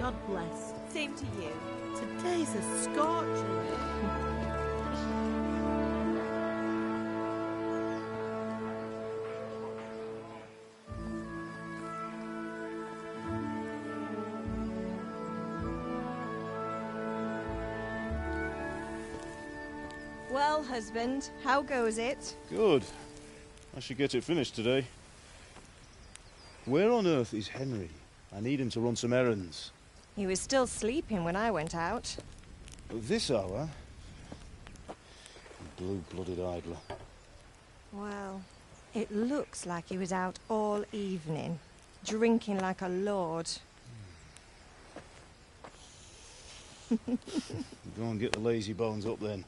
God bless. Same to you. Today's a scorcher. Well, husband, how goes it? Good. I should get it finished today. Where on earth is Henry? I need him to run some errands. He was still sleeping when I went out. At this hour? Blue-blooded idler. Well, it looks like he was out all evening, drinking like a lord. Go and get the lazy bones up then.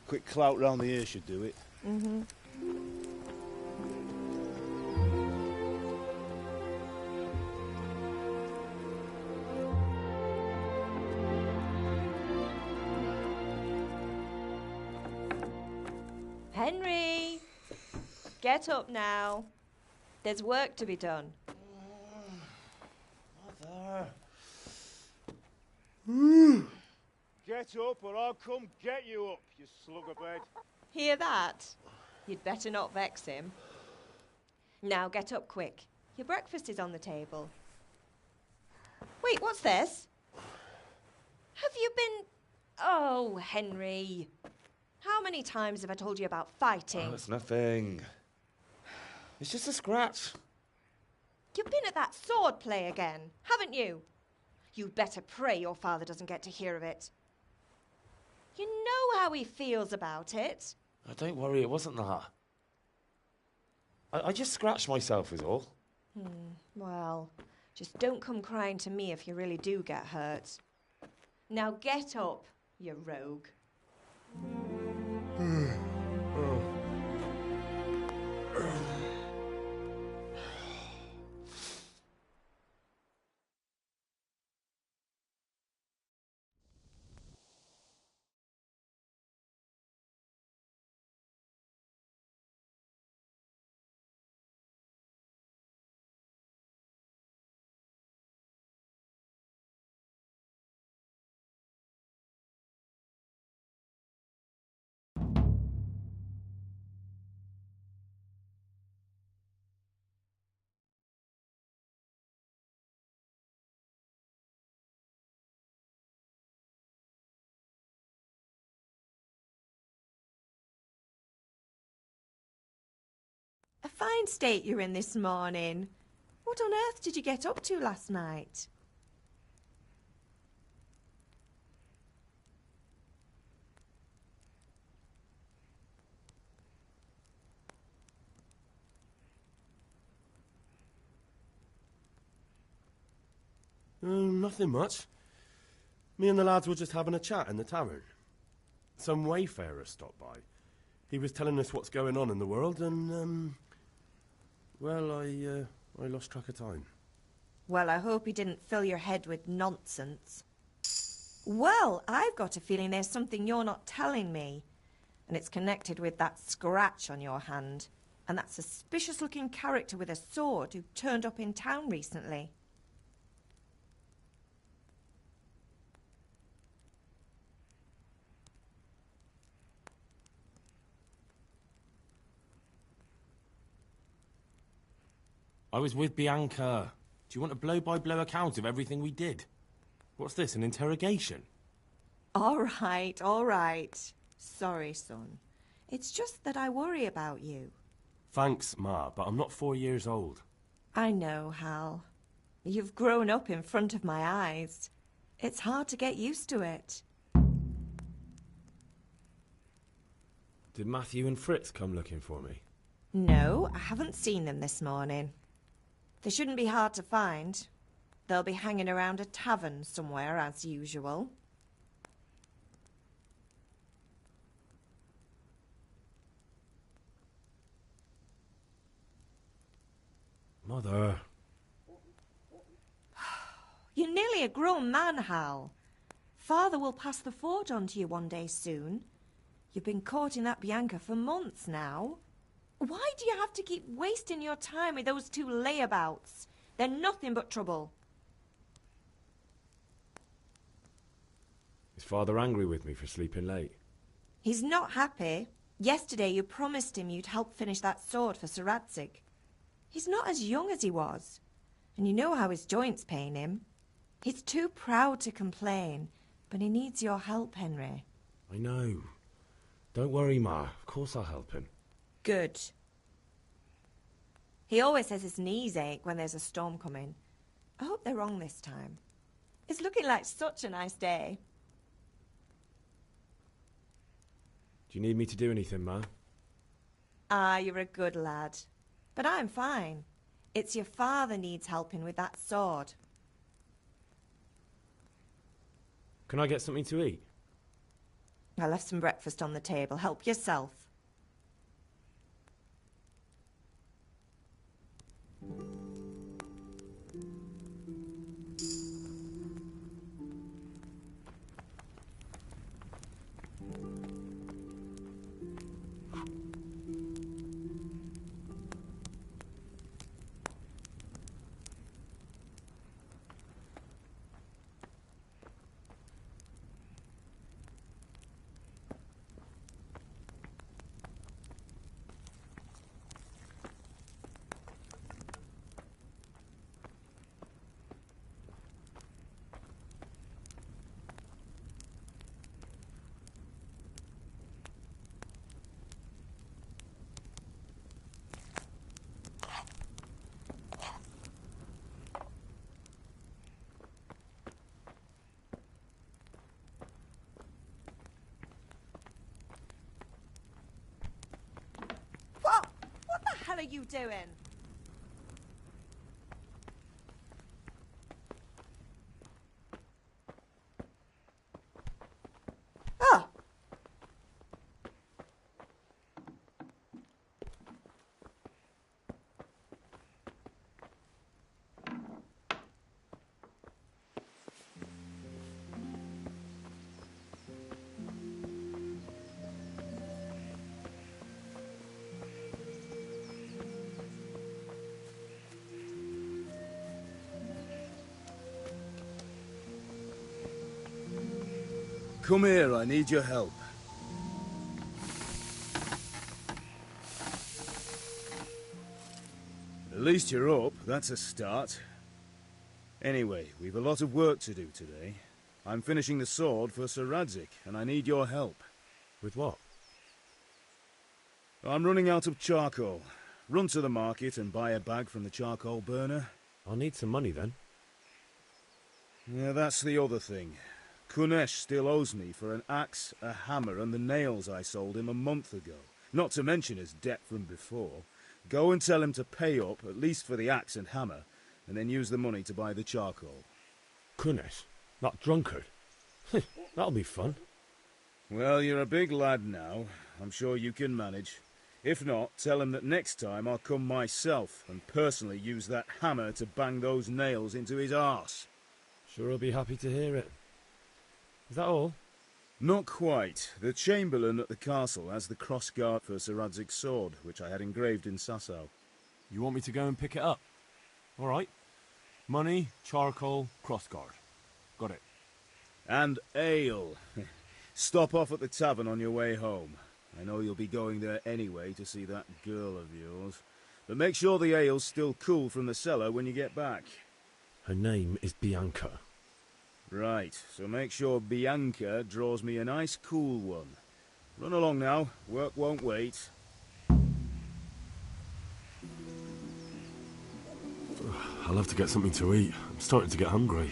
Quick clout round the ear should do it. Mm-hmm. Henry! Get up now. There's work to be done. Mother. Get up or I'll come get you up, you slugabed. Hear that? You'd better not vex him. Now get up quick. Your breakfast is on the table. Wait, what's this? Have you been... Oh, Henry. How many times have I told you about fighting? Oh, it's nothing. It's just a scratch. You've been at that sword play again, haven't you? You'd better pray your father doesn't get to hear of it. You know how he feels about it. Oh, don't worry, it wasn't that. I just scratched myself is all. Well, just don't come crying to me if you really do get hurt. Now get up, you rogue. A fine state you're in this morning. What on earth did you get up to last night? Nothing much. Me and the lads were just having a chat in the tavern. Some wayfarer stopped by. He was telling us what's going on in the world and, well, I lost track of time. Well, I hope he didn't fill your head with nonsense. Well, I've got a feeling there's something you're not telling me. And it's connected with that scratch on your hand. And that suspicious-looking character with a sword who turned up in town recently. I was with Bianca. Do you want a blow-by-blow account of everything we did? What's this, an interrogation? All right. Sorry, son. It's just that I worry about you. Thanks, Ma, but I'm not 4 years old. I know, Hal. You've grown up in front of my eyes. It's hard to get used to it. Did Matthew and Fritz come looking for me? No, I haven't seen them this morning. They shouldn't be hard to find. They'll be hanging around a tavern somewhere, as usual. Mother. You're nearly a grown man, Hal. Father will pass the fort on to you one day soon. You've been courting that Bianca for months now. Why do you have to keep wasting your time with those two layabouts? They're nothing but trouble. Is Father angry with me for sleeping late? He's not happy. Yesterday you promised him you'd help finish that sword for Sir Radzig. He's not as young as he was, and you know how his joints pain him. He's too proud to complain, but he needs your help, Henry. I know. Don't worry, Ma. Of course I'll help him. Good. He always says his knees ache when there's a storm coming. I hope they're wrong this time. It's looking like such a nice day. Do you need me to do anything, Ma? Ah, you're a good lad. But I'm fine. It's your father needs helping with that sword. Can I get something to eat? I left some breakfast on the table. Help yourself. What the hell are you doing? Oh! Come here, I need your help. At least you're up, that's a start. Anyway, we've a lot of work to do today. I'm finishing the sword for Sir Radzig, and I need your help. With what? I'm running out of charcoal. Run to the market and buy a bag from the charcoal burner. I'll need some money then. Yeah, that's the other thing. Kunesh still owes me for an axe, a hammer, and the nails I sold him a month ago. Not to mention his debt from before. Go and tell him to pay up, at least for the axe and hammer, and then use the money to buy the charcoal. Kunesh? That drunkard? That'll be fun. Well, you're a big lad now. I'm sure you can manage. If not, tell him that next time I'll come myself and personally use that hammer to bang those nails into his arse. Sure he'll be happy to hear it. Is that all? Not quite. The Chamberlain at the castle has the crossguard for Sir Radzig's sword, which I had engraved in Sasau. You want me to go and pick it up? All right. Money, charcoal, crossguard. Got it. And ale. Stop off at the tavern on your way home. I know you'll be going there anyway to see that girl of yours. But make sure the ale's still cool from the cellar when you get back. Her name is Bianca. Right, so make sure Bianca draws me a nice cool one. Run along now, work won't wait. I'll have to get something to eat. I'm starting to get hungry.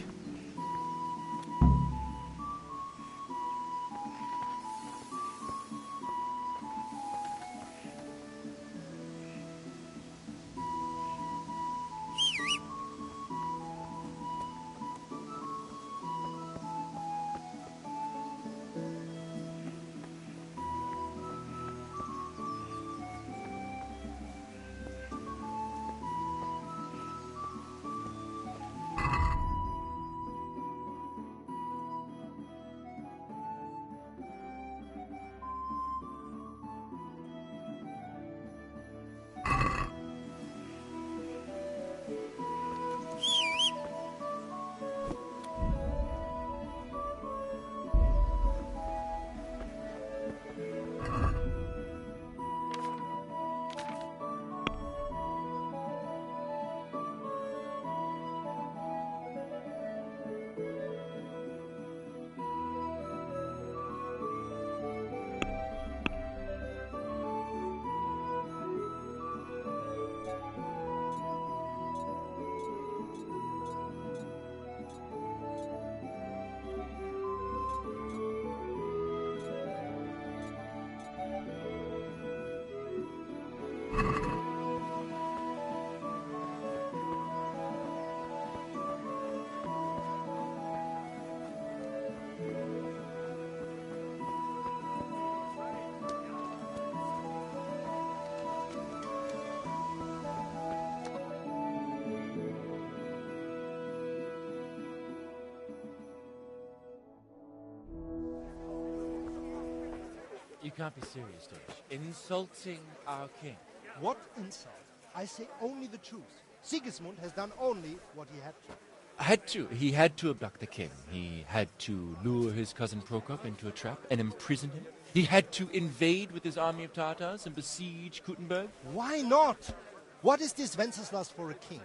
You can't be serious, Deutsch. Insulting our king. What insult? I say only the truth. Sigismund has done only what he had to. He had to abduct the king. He had to lure his cousin Prokop into a trap and imprison him. He had to invade with his army of Tatars and besiege Kuttenberg. Why not? What is this Wenceslas for a king?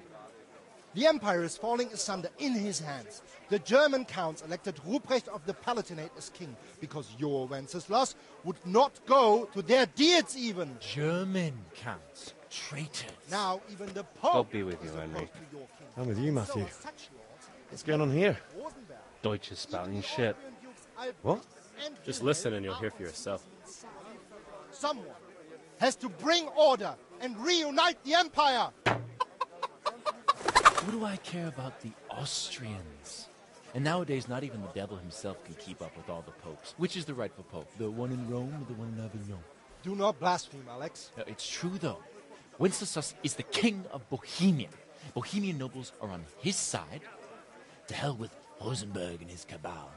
The empire is falling asunder in his hands. The German counts elected Ruprecht of the Palatinate as king because your Wenceslas would not go to their deeds even. German counts. Traitors. Now even the Pope God be with you, is Henry. opposed to your king. I'm with you, Matthew. So such lords What's going on here? Deutsch is spouting shit. What? Just listen and you'll hear for yourself. Someone has to bring order and reunite the empire. What do I care about the Austrians? And nowadays, not even the devil himself can keep up with all the popes. Which is the rightful pope? The one in Rome or the one in Avignon? Do not blaspheme, Alex. It's true, though. Wenceslas is the king of Bohemia. Bohemian nobles are on his side. To hell with Rosenberg and his cabal.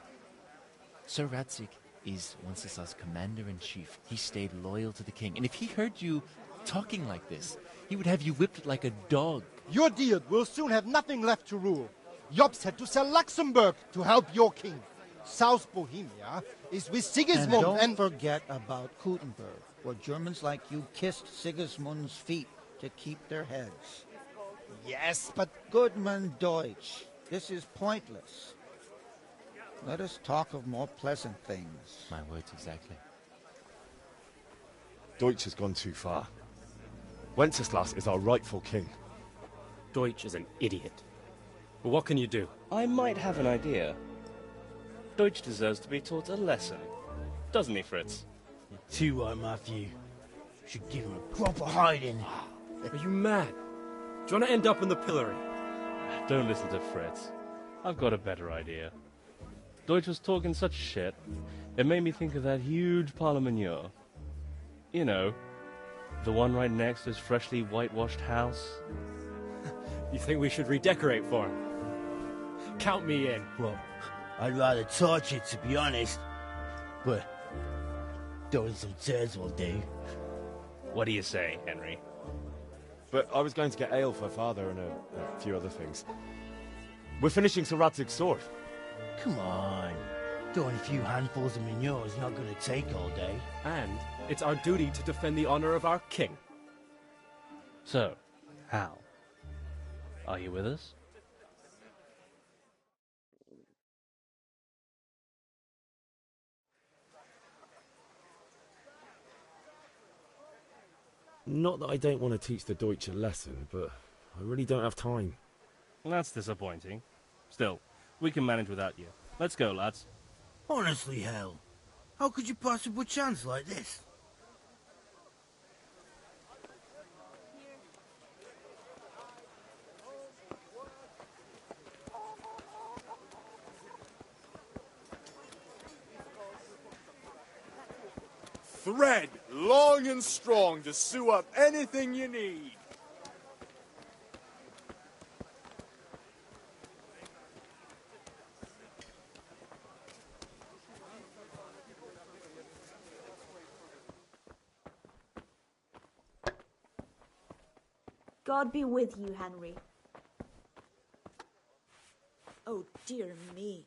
Sir Radzik is Wenceslas' commander-in-chief. He stayed loyal to the king. And if he heard you talking like this, he would have you whipped like a dog. Your deal will soon have nothing left to rule. Jobst had to sell Luxembourg to help your king. South Bohemia is with Sigismund and don't forget about Kuttenberg, where Germans like you kissed Sigismund's feet to keep their heads. Yes, but... Goodman Deutsch, this is pointless. Let us talk of more pleasant things. My words exactly. Deutsch has gone too far. Wenceslas is our rightful king. Deutsch is an idiot. But what can you do? I might have an idea. Deutsch deserves to be taught a lesson. Doesn't he, Fritz? Too right, Matthew. Should give him a proper hiding. Are you mad? Do you want to end up in the pillory? Don't listen to Fritz. I've got a better idea. Deutsch was talking such shit, it made me think of that huge parliament. You know, the one right next to his freshly whitewashed house. You think we should redecorate for him? Count me in. Well, I'd rather torch it, to be honest. But throwing some turds will do. What do you say, Henry? But I was going to get ale for father and a few other things. We're finishing Sir Radzig's sword. Come on. Throwing a few handfuls of manure is not going to take all day. And it's our duty to defend the honor of our king. So, how? Are you with us? Not that I don't want to teach the Deutsch a lesson, but I really don't have time. That's disappointing. Still, we can manage without you. Let's go, lads. Honestly, hell. How could you possibly chance like this? Thread long and strong to sew up anything you need. God be with you, Henry. Oh, dear me.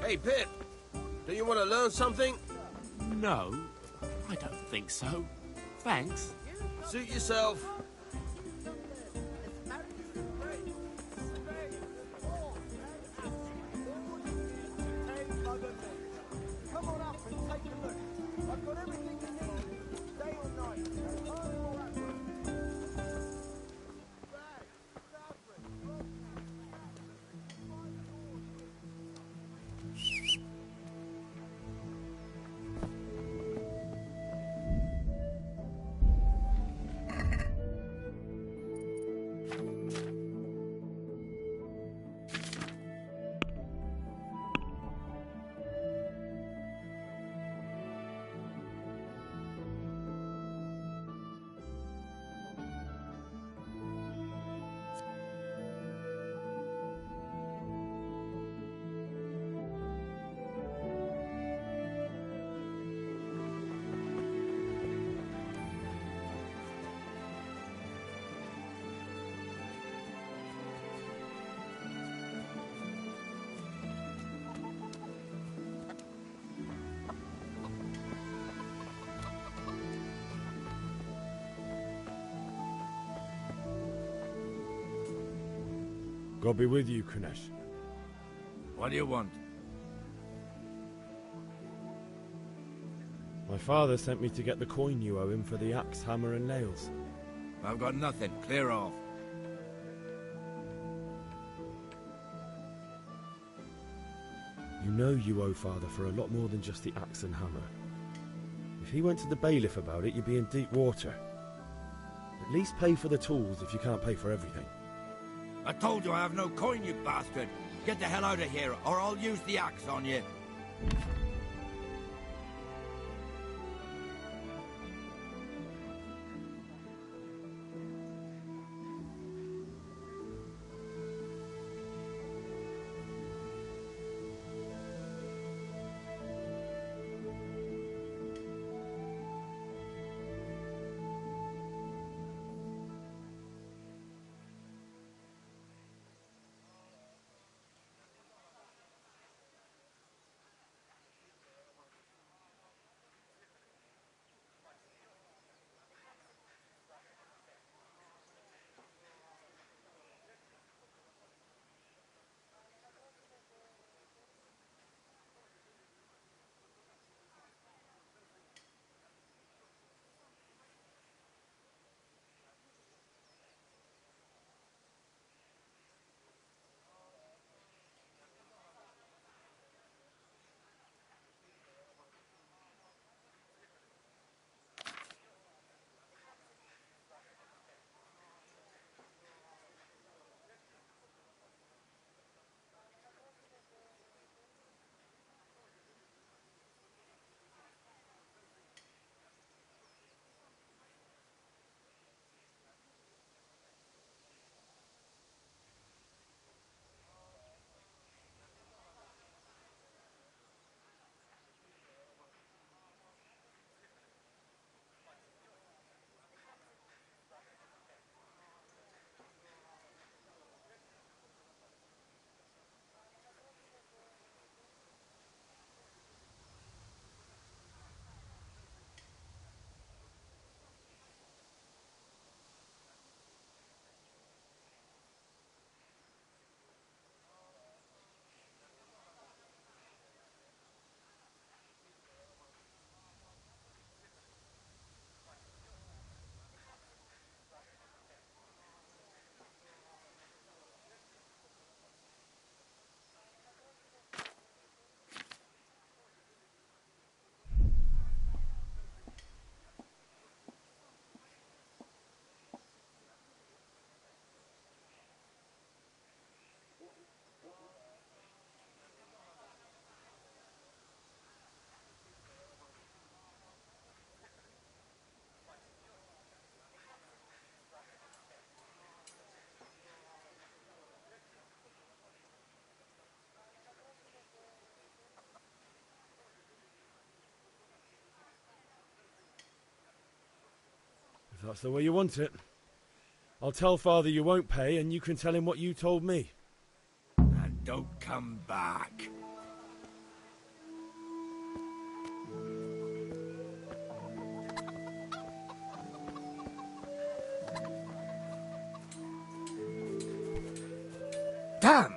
Hey, Pip, do you want to learn something? No, I don't think so. Thanks. Suit yourself. God be with you, Kunesh. What do you want? My father sent me to get the coin you owe him for the axe, hammer, and nails. I've got nothing. Clear off. You know you owe father for a lot more than just the axe and hammer. If he went to the bailiff about it, you'd be in deep water. At least pay for the tools if you can't pay for everything. I told you I have no coin, you bastard. Get the hell out of here, or I'll use the axe on you. If that's the way you want it, I'll tell father you won't pay, and you can tell him what you told me. And don't come back. Damn!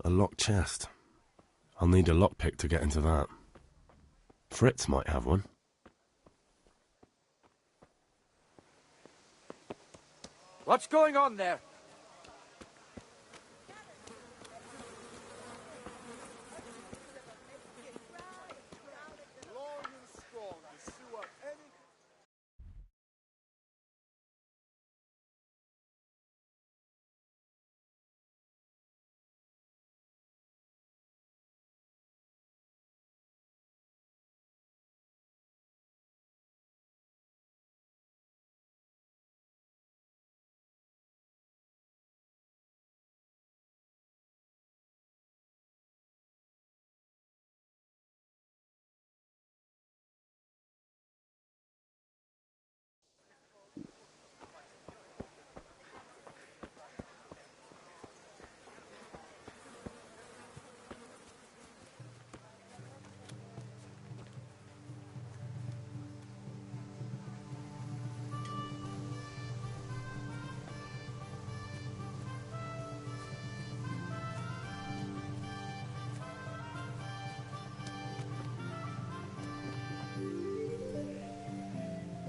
A locked chest. I'll need a lockpick to get into that. Fritz might have one. What's going on there?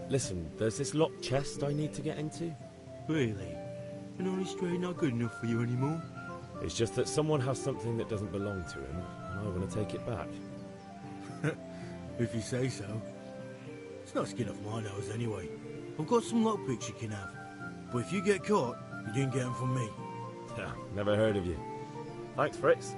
Listen, there's this locked chest I need to get into. Really? And only straight not good enough for you anymore? It's just that someone has something that doesn't belong to him, and I want to take it back. If you say so. It's not skin off my nose anyway. I've got some lockpicks you can have. But if you get caught, you didn't get them from me. Yeah, never heard of you. Thanks, Fritz.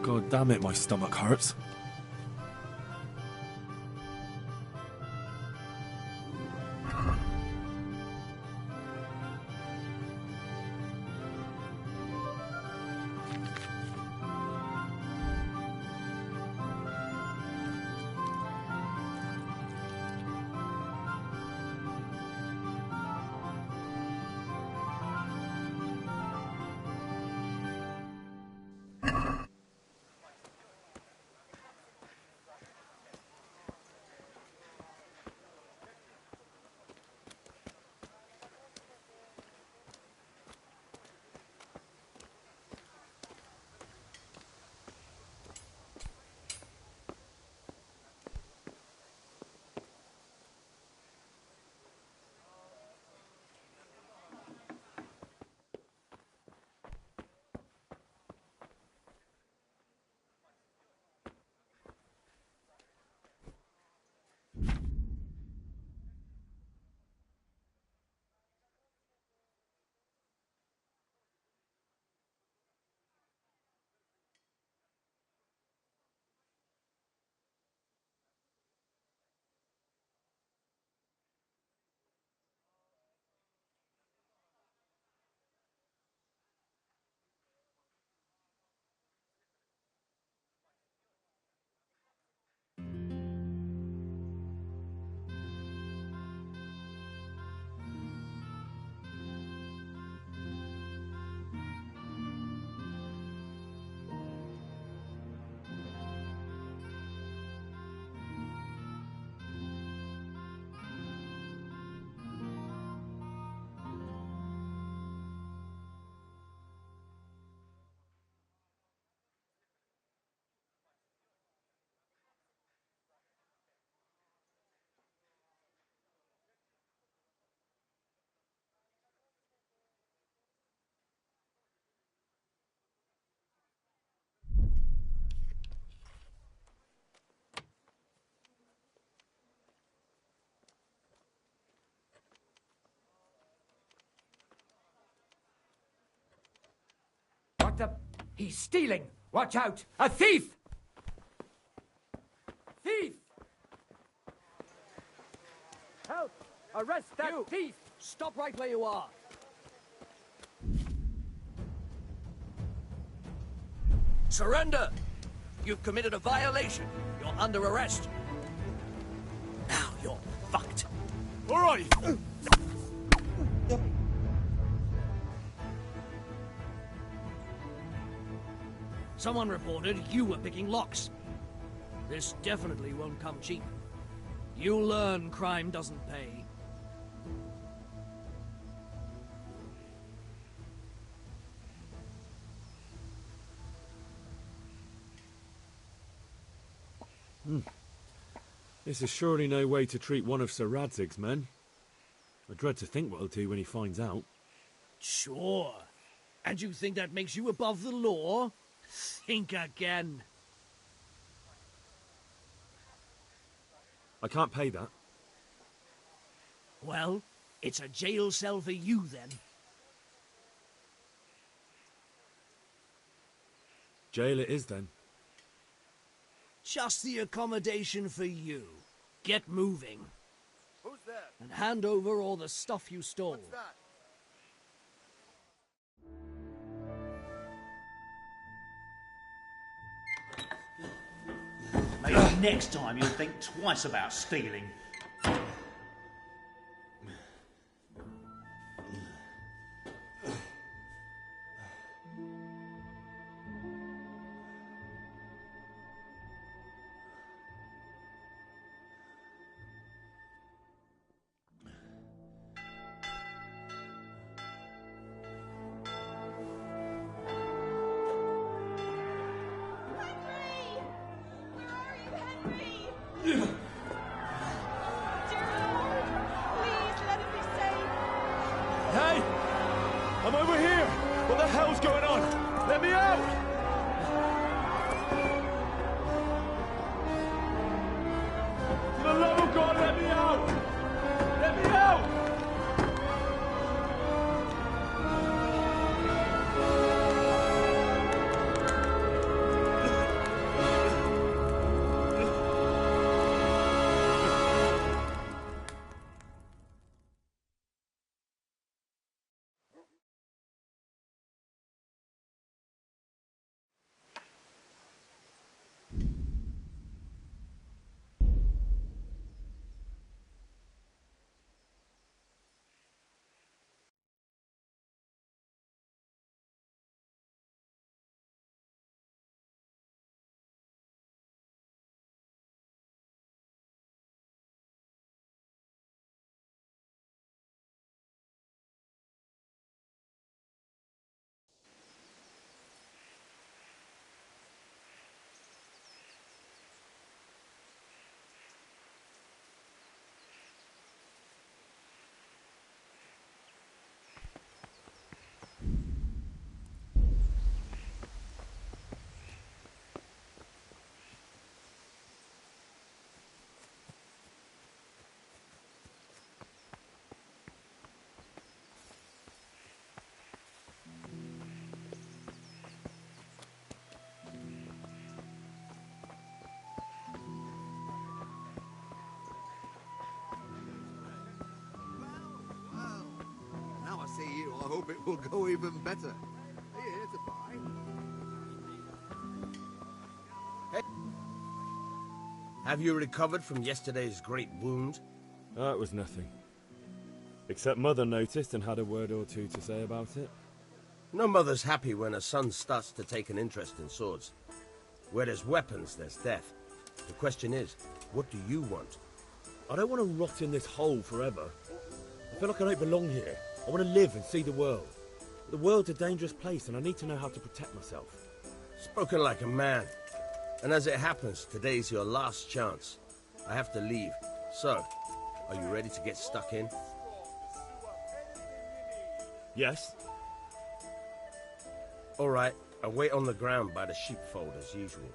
God damn it, my stomach hurts. What the? He's stealing! Watch out! A thief! Thief! Help! Arrest that thief! Stop right where you are. Surrender! You've committed a violation. You're under arrest. Now you're fucked. All right. Someone reported you were picking locks. This definitely won't come cheap. You'll learn crime doesn't pay. This is surely no way to treat one of Sir Radzig's men. I dread to think what he'll do when he finds out. Sure. And you think that makes you above the law? Think again. I can't pay that. Well, it's a jail cell for you then. Jail it is then. Just the accommodation for you. Get moving. Who's there? And hand over all the stuff you stole. What's that? Maybe next time you'll think twice about stealing. Hey! I'm over here! What the hell's going on? Let me out! For the love of God, let me out! Let me out! Now I see you, I hope it will go even better. Are you here to buy? Have you recovered from yesterday's great wound? It was nothing. Except Mother noticed and had a word or two to say about it. No mother's happy when her son starts to take an interest in swords. Where there's weapons, there's death. The question is, what do you want? I don't want to rot in this hole forever. I feel like I don't belong here. I want to live and see the world. The world's a dangerous place and I need to know how to protect myself. Spoken like a man. And as it happens, today's your last chance. I have to leave. So, are you ready to get stuck in? Yes. All right, I'll wait on the ground by the sheepfold as usual.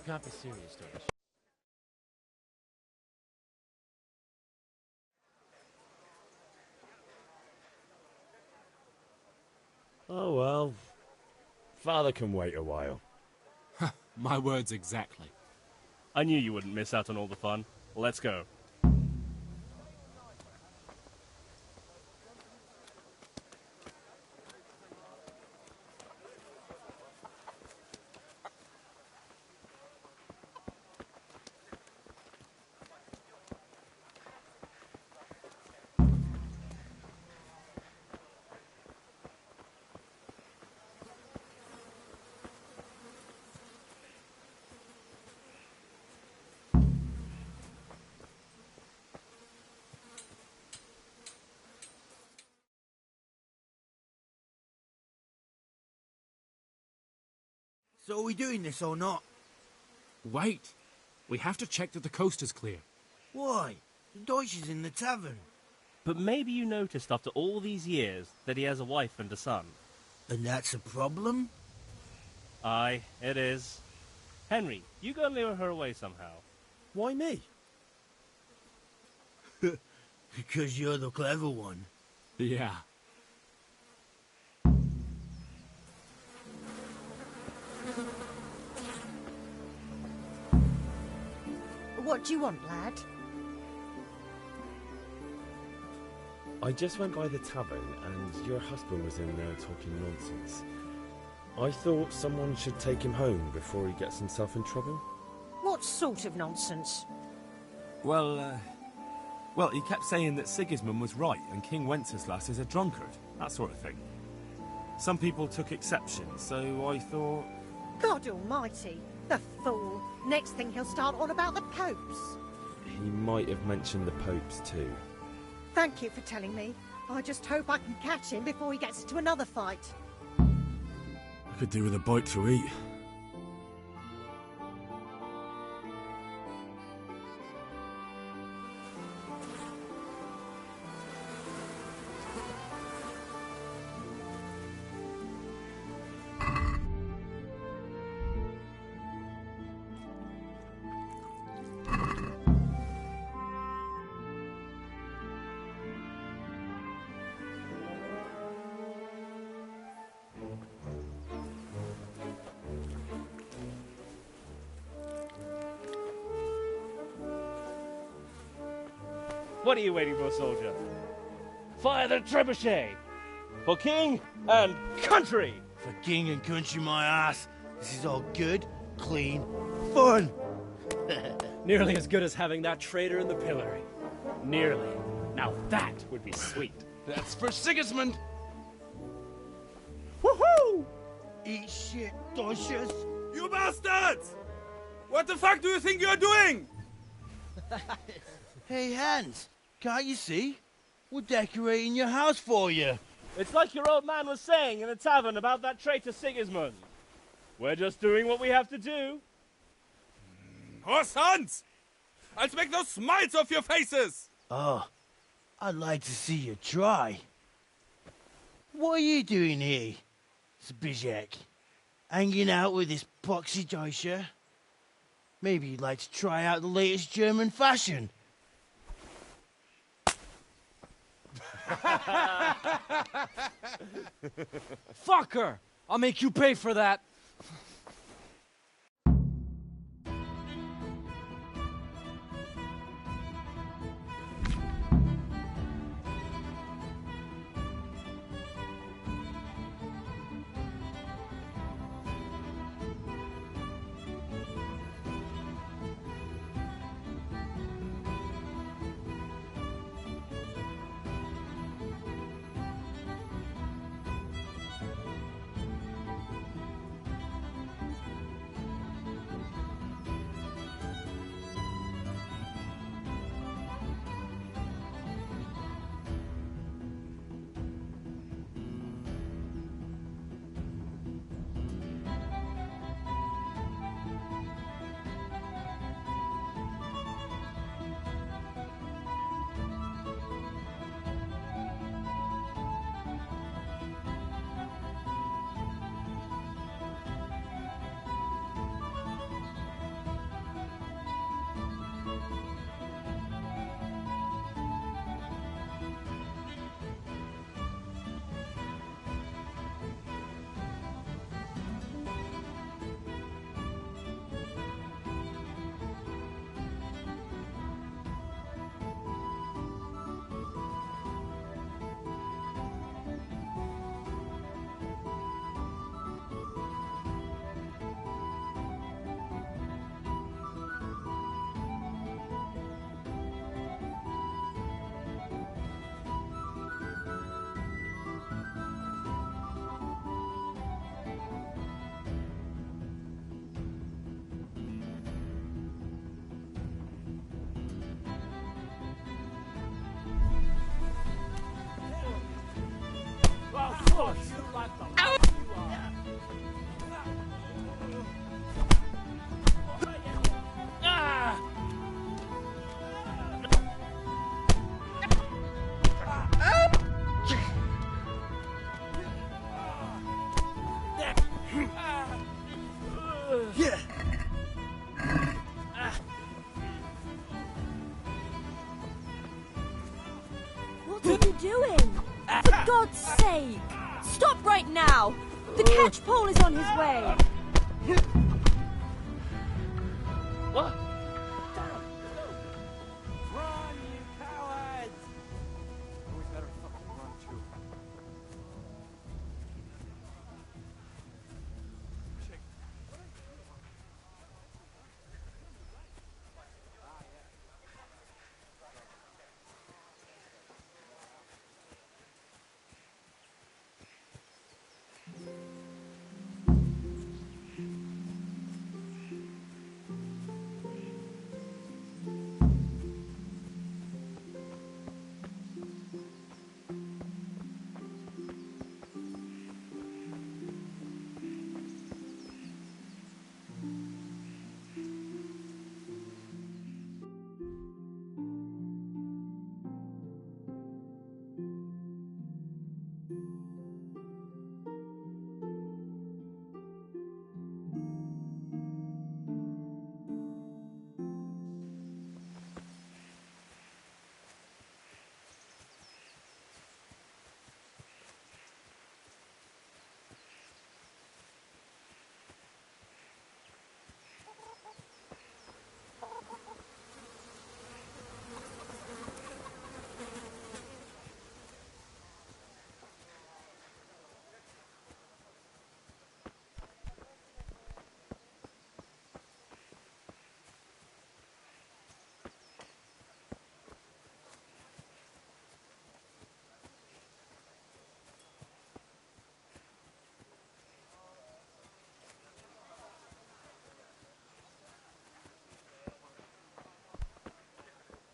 can't be serious, Deutsch. Oh well. Father can wait a while. My words exactly. I knew you wouldn't miss out on all the fun. Let's go. So are we doing this or not? Wait. We have to check that the coast is clear. Why? The Deutsch is in the tavern. But maybe you noticed after all these years that he has a wife and a son. And that's a problem? Aye, it is. Henry, you go and lure her away somehow. Why me? Because you're the clever one. Yeah. What do you want, lad? I just went by the tavern and your husband was in there talking nonsense. I thought someone should take him home before he gets himself in trouble. What sort of nonsense? Well, he kept saying that Sigismund was right and King Wenceslas is a drunkard, that sort of thing. Some people took exception, so I thought... God almighty, the fool. Next thing he'll start on about the popes. He might have mentioned the popes too. Thank you for telling me. I just hope I can catch him before he gets into another fight. I could do with a bite to eat. What are you waiting for, soldier? Fire the trebuchet! For king and country! For king and country, my ass. This is all good, clean, fun. Nearly as good as having that traitor in the pillory. Nearly. Now that would be sweet. That's for Sigismund. Woohoo! Eat shit, Deutsches. You bastards! What the fuck do you think you're doing? Hey, Hans, can't you see? We're decorating your house for you. It's like your old man was saying in the tavern about that traitor Sigismund. We're just doing what we have to do. Oh, sons! I'll make those smiles off your faces! Oh, I'd like to see you try. What are you doing here, Zbyszek? Hanging out with this poxy Deutscher? Maybe you'd like to try out the latest German fashion. Fucker! I'll make you pay for that. What are you doing? For God's sake! Stop right now! The catch pole is on his way! What? Run, you cowards! Oh, we better fucking run too.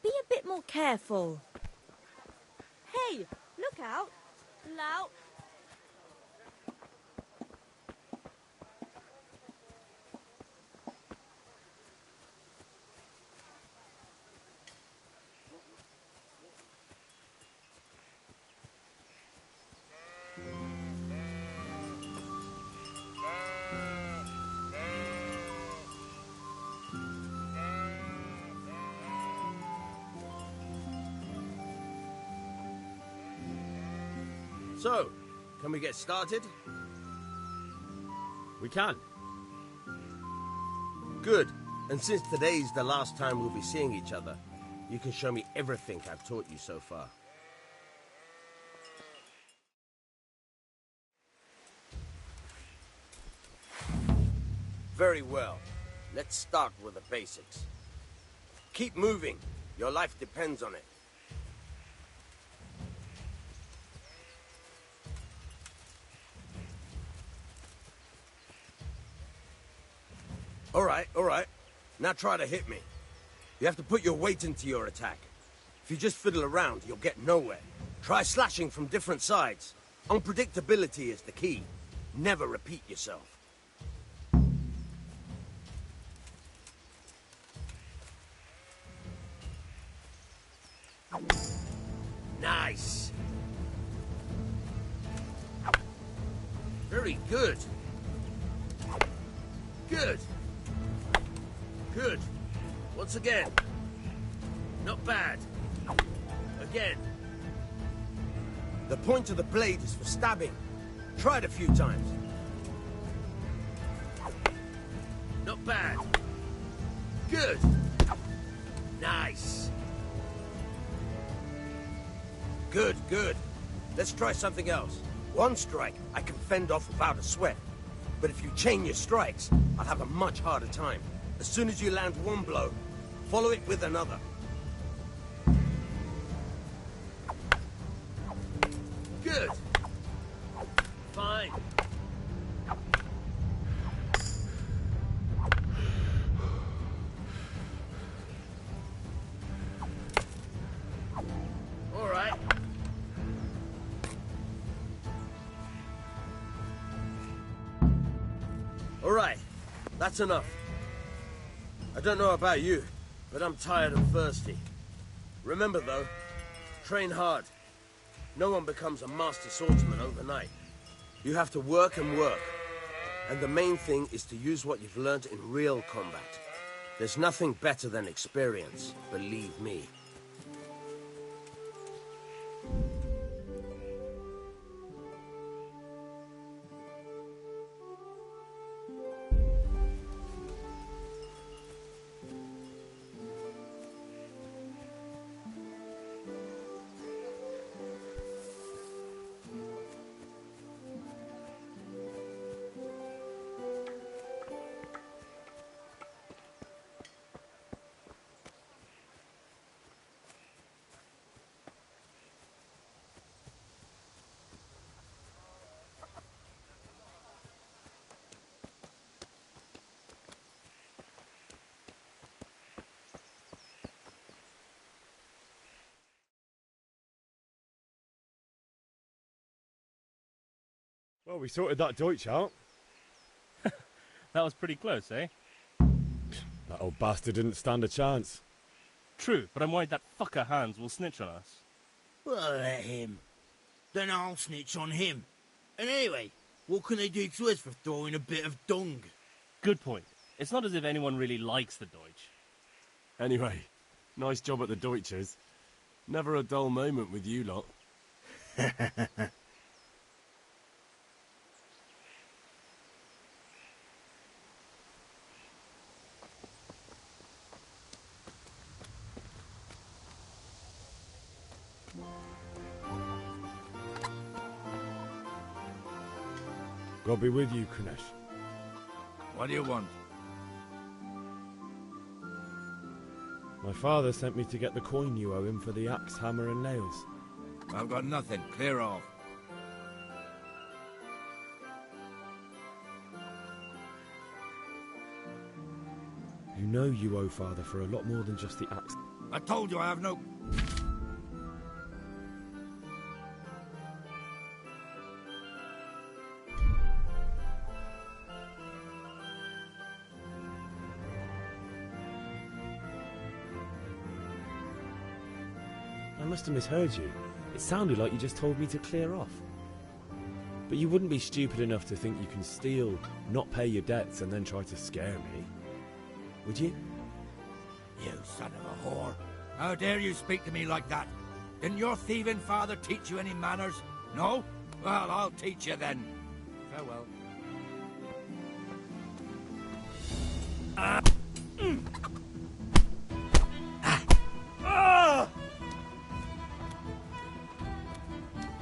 Be a bit more careful. Hey, look out! Lout! So, can we get started? We can. Good. And since today's the last time we'll be seeing each other, you can show me everything I've taught you so far. Very well. Let's start with the basics. Keep moving. Your life depends on it. All right. Now try to hit me. You have to put your weight into your attack. If you just fiddle around, you'll get nowhere. Try slashing from different sides. Unpredictability is the key. Never repeat yourself. Nice. Very good. Good. Good. Once again. Not bad. Again. The point of the blade is for stabbing. Try it a few times. Not bad. Good. Nice. Good, good. Let's try something else. One strike, I can fend off without a sweat. But if you chain your strikes, I'll have a much harder time. As soon as you land one blow, follow it with another. Good. Fine. All right. All right. That's enough. I don't know about you, but I'm tired and thirsty. Remember, though, train hard. No one becomes a master swordsman overnight. You have to work and work. And the main thing is to use what you've learned in real combat. There's nothing better than experience, believe me. Well, we sorted that Deutsch out. That was pretty close, eh? That old bastard didn't stand a chance. True, but I'm worried that fucker Hans will snitch on us. Well, let him. Then I'll snitch on him. And anyway, what can they do to us for throwing a bit of dung? Good point. It's not as if anyone really likes the Deutsch. Anyway, nice job at the Deutsches. Never a dull moment with you lot. God be with you, Kunesh. What do you want? My father sent me to get the coin you owe him for the axe, hammer and nails. I've got nothing. Clear off. You know you owe father for a lot more than just the axe. I told you I have no... I must have misheard you. It sounded like you just told me to clear off. But you wouldn't be stupid enough to think you can steal, not pay your debts, and then try to scare me. Would you? You son of a whore. How dare you speak to me like that? Didn't your thieving father teach you any manners? No? Well, I'll teach you then. Farewell.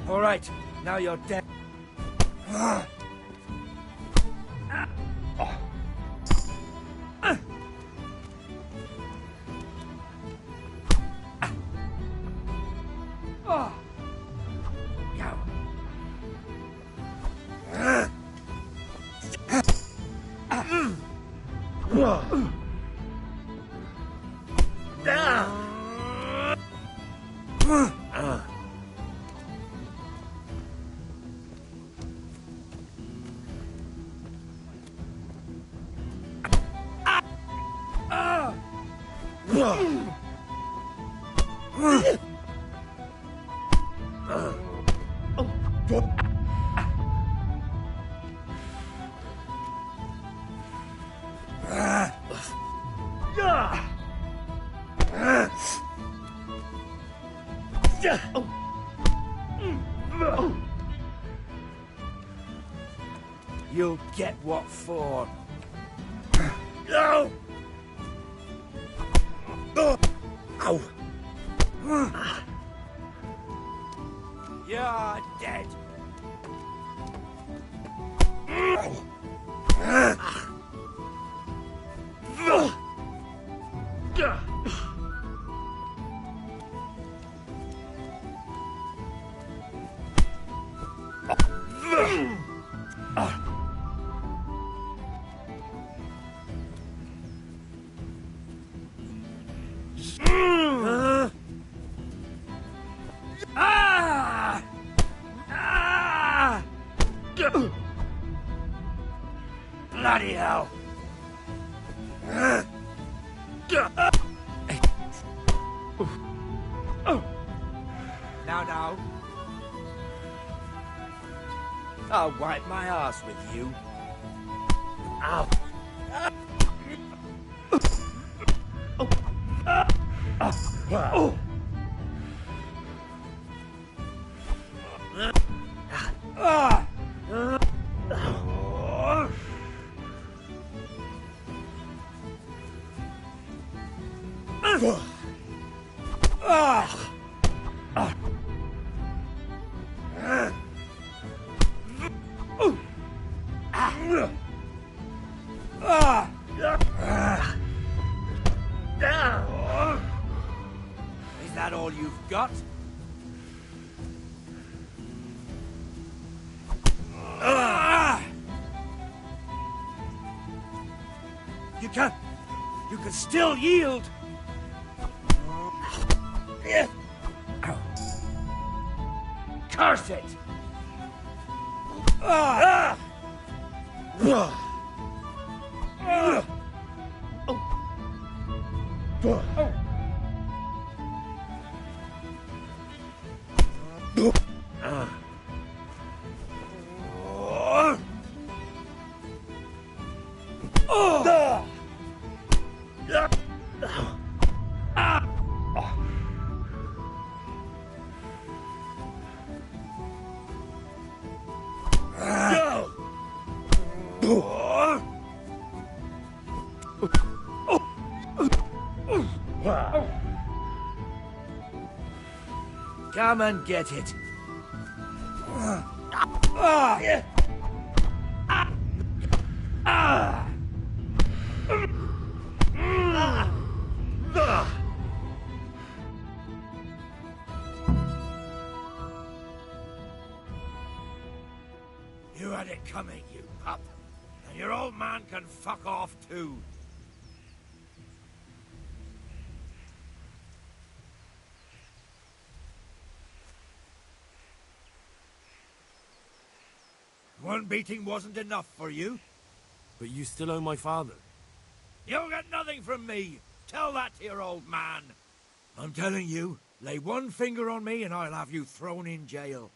All right, now you're dead. You'll get what for. No! Ow! You're dead. Bloody hell! Now. I'll wipe my ass with you. Ow! Is that all you've got? You can still yield. Curse it! Come and get it. You had it coming, you pup. And your old man can fuck off too. One beating wasn't enough for you? But you still owe my father. You'll get nothing from me. Tell that to your old man. I'm telling you, lay one finger on me and I'll have you thrown in jail.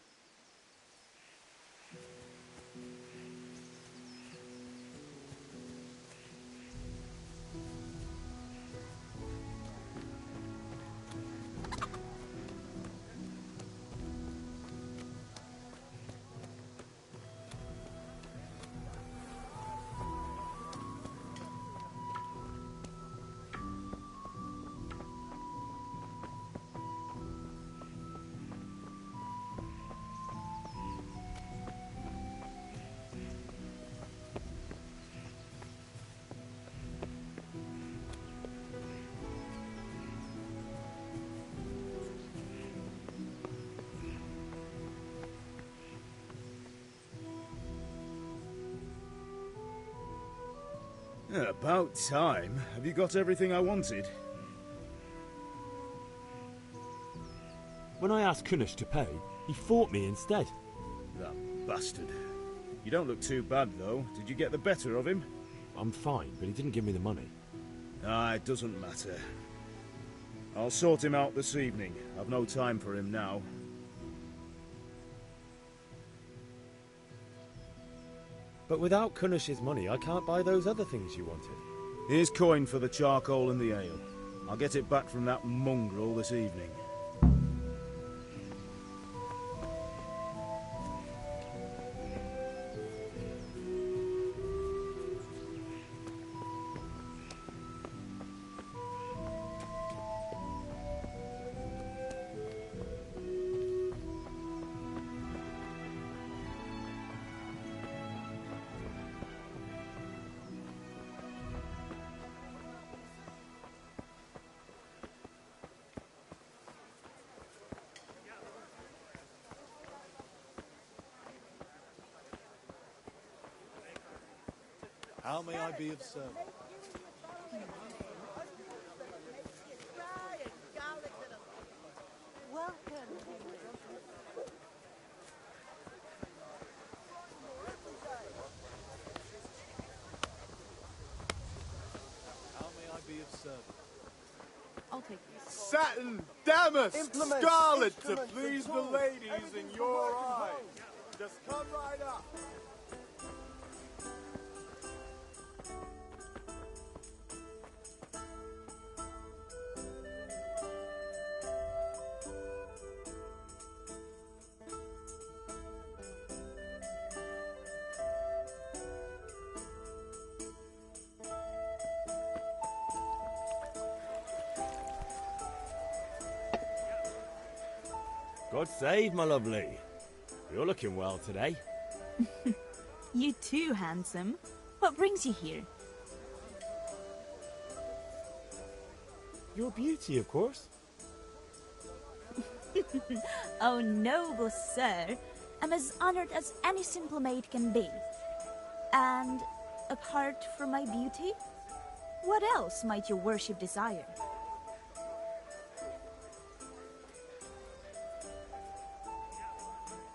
About time. Have you got everything I wanted? When I asked Kunish to pay, he fought me instead. That bastard. You don't look too bad, though. Did you get the better of him? I'm fine, but he didn't give me the money. Ah, it doesn't matter. I'll sort him out this evening. I've no time for him now. But without Kunish's money, I can't buy those other things you wanted. Here's coin for the charcoal and the ale. I'll get it back from that mongrel this evening. How may I be of service? How may I be of service? I'll take this. Satin, damask, scarlet to please the ladies in your eyes. Just come right up. God save, my lovely. You're looking well today. You too, handsome. What brings you here? Your beauty, of course. Oh, noble sir. I'm as honored as any simple maid can be. And apart from my beauty, what else might your worship desire?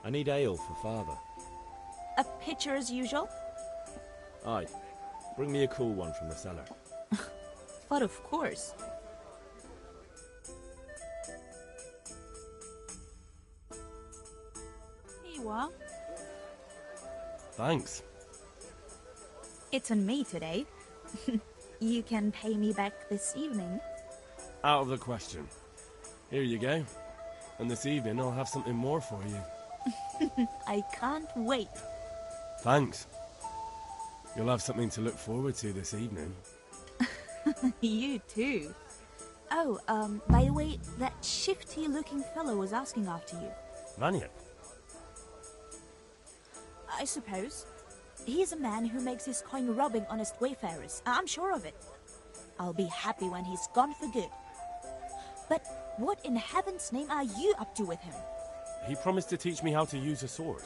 I need ale for father. A pitcher as usual? Aye. Bring me a cool one from the cellar. But of course. Here you are. Thanks. It's on me today. You can pay me back this evening. Out of the question. Here you go. And this evening I'll have something more for you. I can't wait. Thanks. You'll have something to look forward to this evening. You too. Oh, by the way, that shifty-looking fellow was asking after you. Vanya? I suppose. He's a man who makes his coin robbing honest wayfarers. I'm sure of it. I'll be happy when he's gone for good. But what in heaven's name are you up to with him? He promised to teach me how to use a sword.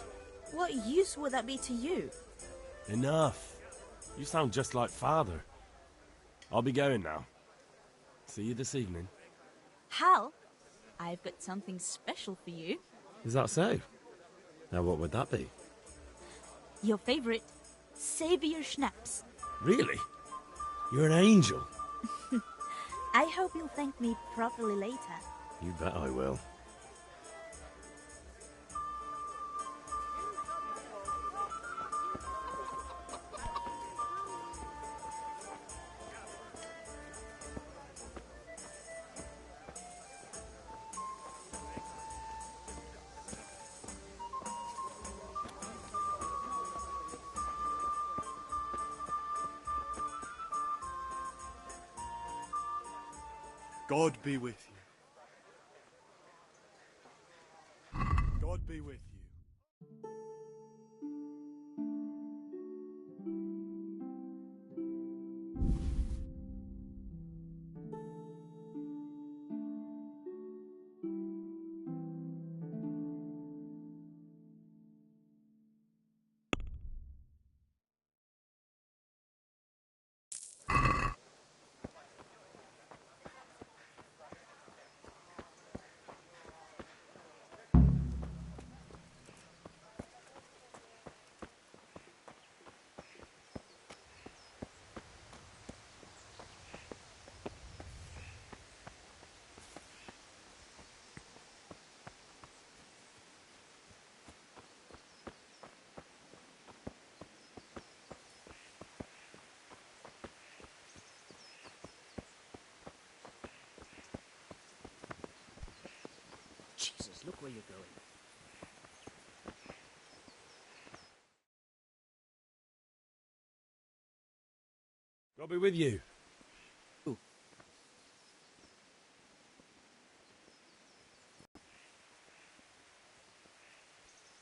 What use would that be to you? Enough. You sound just like Father. I'll be going now. See you this evening. Hal, I've got something special for you. Is that so? Now what would that be? Your favorite Savior Schnapps. Really? You're an angel. I hope you'll thank me properly later. You bet I will. God be with you. God be with you. Jesus, look where you're going. God be with you. Ooh.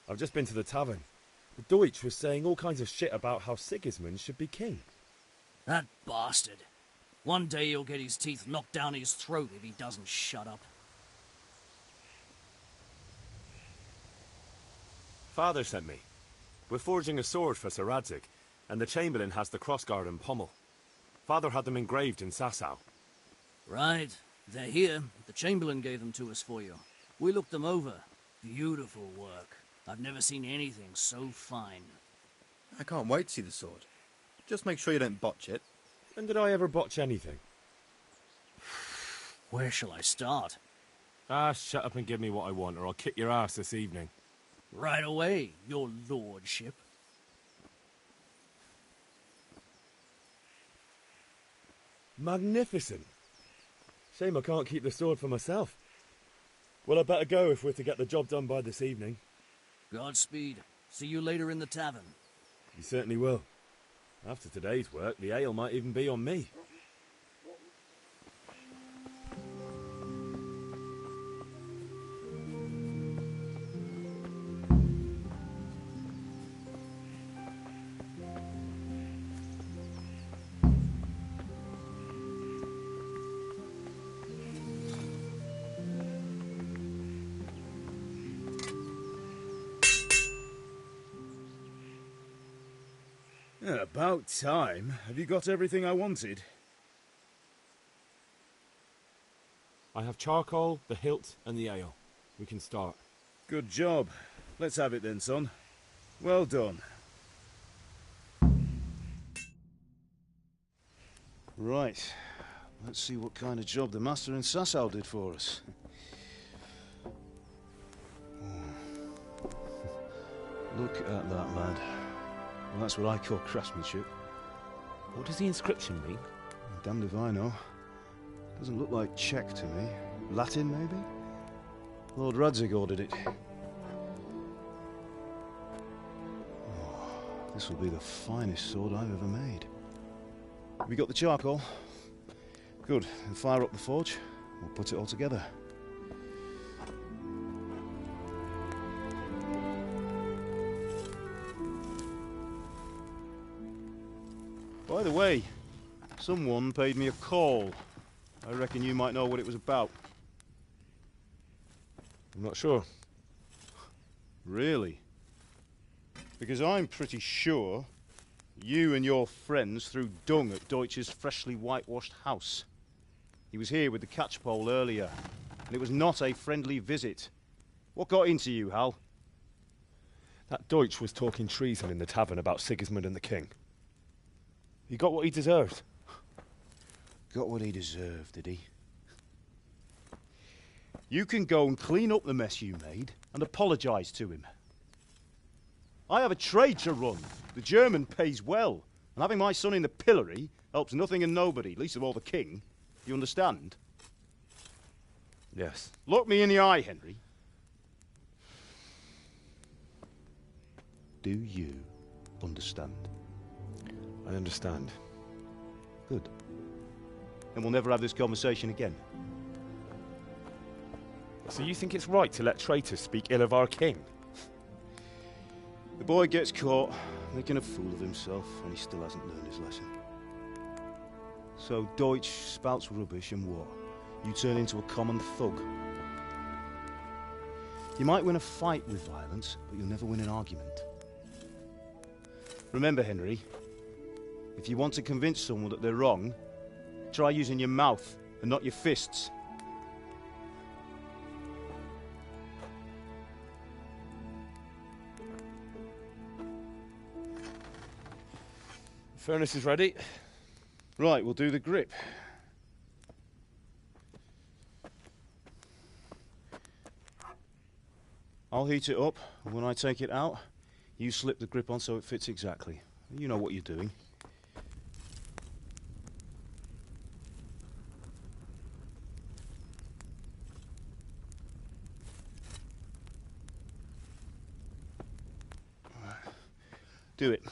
I've just been to the tavern. The Deutsch was saying all kinds of shit about how Sigismund should be king. That bastard. One day he'll get his teeth knocked down his throat if he doesn't shut up. Father sent me. We're forging a sword for Sir Radzig, and the Chamberlain has the crossguard and pommel. Father had them engraved in Sasau. Right. They're here. The Chamberlain gave them to us for you. We looked them over. Beautiful work. I've never seen anything so fine. I can't wait to see the sword. Just make sure you don't botch it. When did I ever botch anything? Where shall I start? Ah, shut up and give me what I want, or I'll kick your ass this evening. Right away, your lordship. Magnificent. Shame I can't keep the sword for myself. Well, I better go if we're to get the job done by this evening. Godspeed. See you later in the tavern. You certainly will. After today's work, the ale might even be on me. About time. Have you got everything I wanted? I have charcoal, the hilt, and the ale. We can start. Good job. Let's have it then, son. Well done. Right. Let's see what kind of job the master in Sasau did for us. Look at that, lad. Well, that's what I call craftsmanship. What does the inscription mean? Damned if I know. Doesn't look like Czech to me. Latin, maybe? Lord Radzig ordered it. Oh, this will be the finest sword I've ever made. Have you got the charcoal? Good. Then fire up the forge. We'll put it all together. By the way, someone paid me a call. I reckon you might know what it was about. I'm not sure. Really? Because I'm pretty sure you and your friends threw dung at Deutsch's freshly whitewashed house. He was here with the catchpole earlier, and it was not a friendly visit. What got into you, Hal? That Deutsch was talking treason in the tavern about Sigismund and the king. He got what he deserved. Got what he deserved, did he? You can go and clean up the mess you made and apologise to him. I have a trade to run. The German pays well, and having my son in the pillory helps nothing and nobody, least of all the king. You understand? Yes. Look me in the eye, Henry. Do you understand? I understand. Good. Then we'll never have this conversation again. So you think it's right to let traitors speak ill of our king? The boy gets caught, making a fool of himself, and he still hasn't learned his lesson. So Deutsch spouts rubbish, and what? You turn into a common thug. You might win a fight with violence, but you'll never win an argument. Remember, Henry, if you want to convince someone that they're wrong, try using your mouth and not your fists. Furnace is ready. Right, we'll do the grip. I'll heat it up, and when I take it out, you slip the grip on so it fits exactly. You know what you're doing. Do it.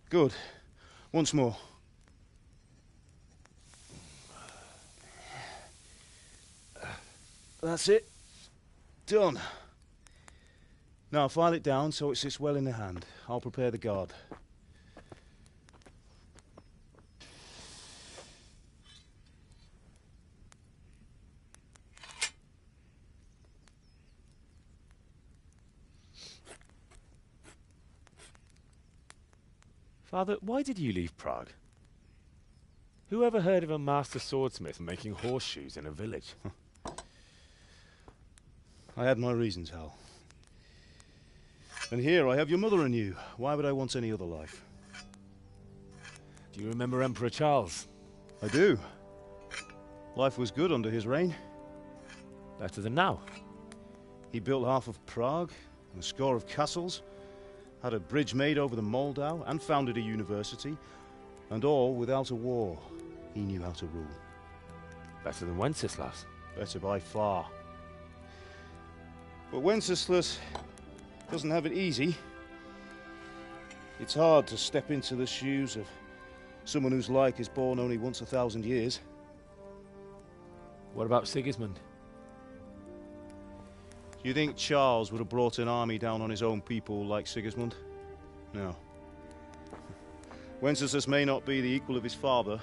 Good. Once more. That's it. Done. Now file it down so it sits well in the hand. I'll prepare the guard. Father, why did you leave Prague? Who ever heard of a master swordsmith making horseshoes in a village? I had my reasons, Hal. And here I have your mother and you. Why would I want any other life? Do you remember Emperor Charles? I do. Life was good under his reign. Better than now. He built half of Prague and a score of castles, had a bridge made over the Moldau, and founded a university, and all without a war. He knew how to rule. Better than Wenceslas. Better by far. But Wenceslas doesn't have it easy. It's hard to step into the shoes of someone whose like is born only once 1,000 years. What about Sigismund? Do you think Charles would have brought an army down on his own people like Sigismund? No. Wenceslas may not be the equal of his father,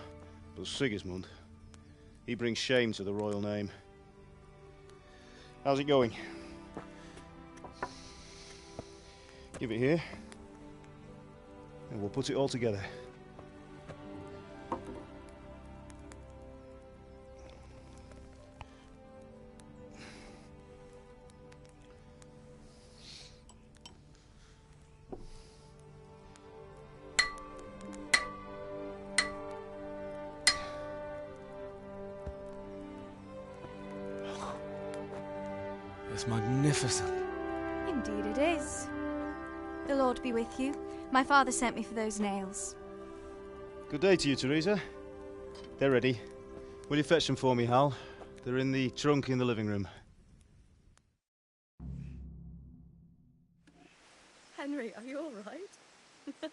but Sigismund, he brings shame to the royal name. How's it going? Give it here, and we'll put it all together. It's magnificent. Indeed it is. The Lord be with you. My father sent me for those nails. Good day to you, Teresa. They're ready. Will you fetch them for me, Hal? They're in the trunk in the living room. Henry, are you all right?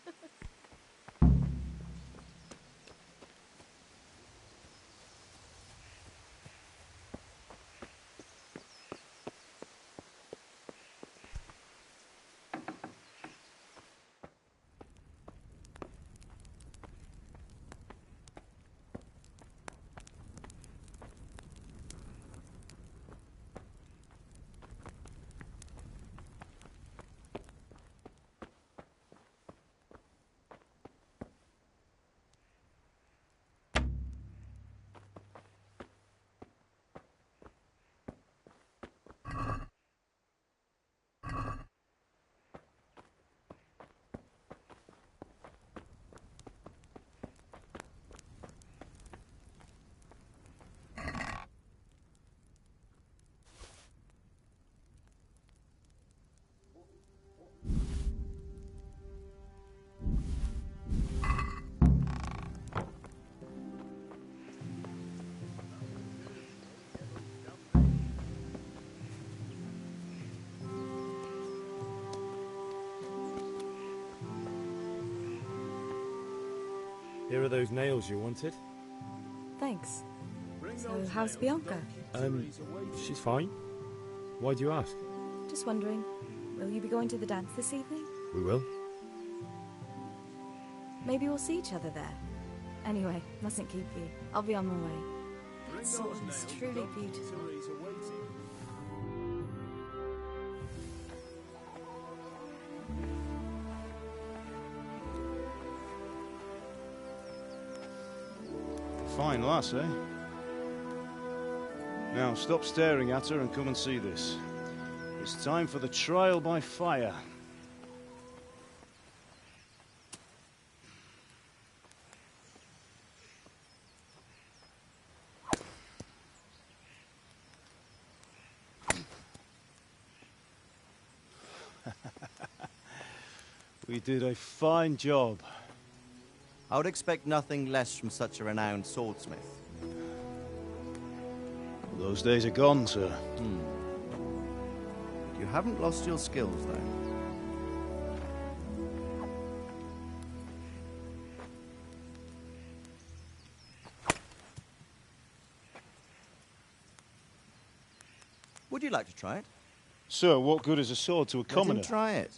Here are those nails you wanted. Thanks. So, how's Bianca? She's fine. Why do you ask? Just wondering, will you be going to the dance this evening? We will. Maybe we'll see each other there. Anyway, mustn't keep you. I'll be on my way. That sword is truly beautiful. Fine lass, eh? Now, stop staring at her and come and see this. It's time for the trial by fire. We did a fine job. I would expect nothing less from such a renowned swordsmith. Those days are gone, sir. You haven't lost your skills, though. Would you like to try it? Sir, what good is a sword to a commoner? Let him try it.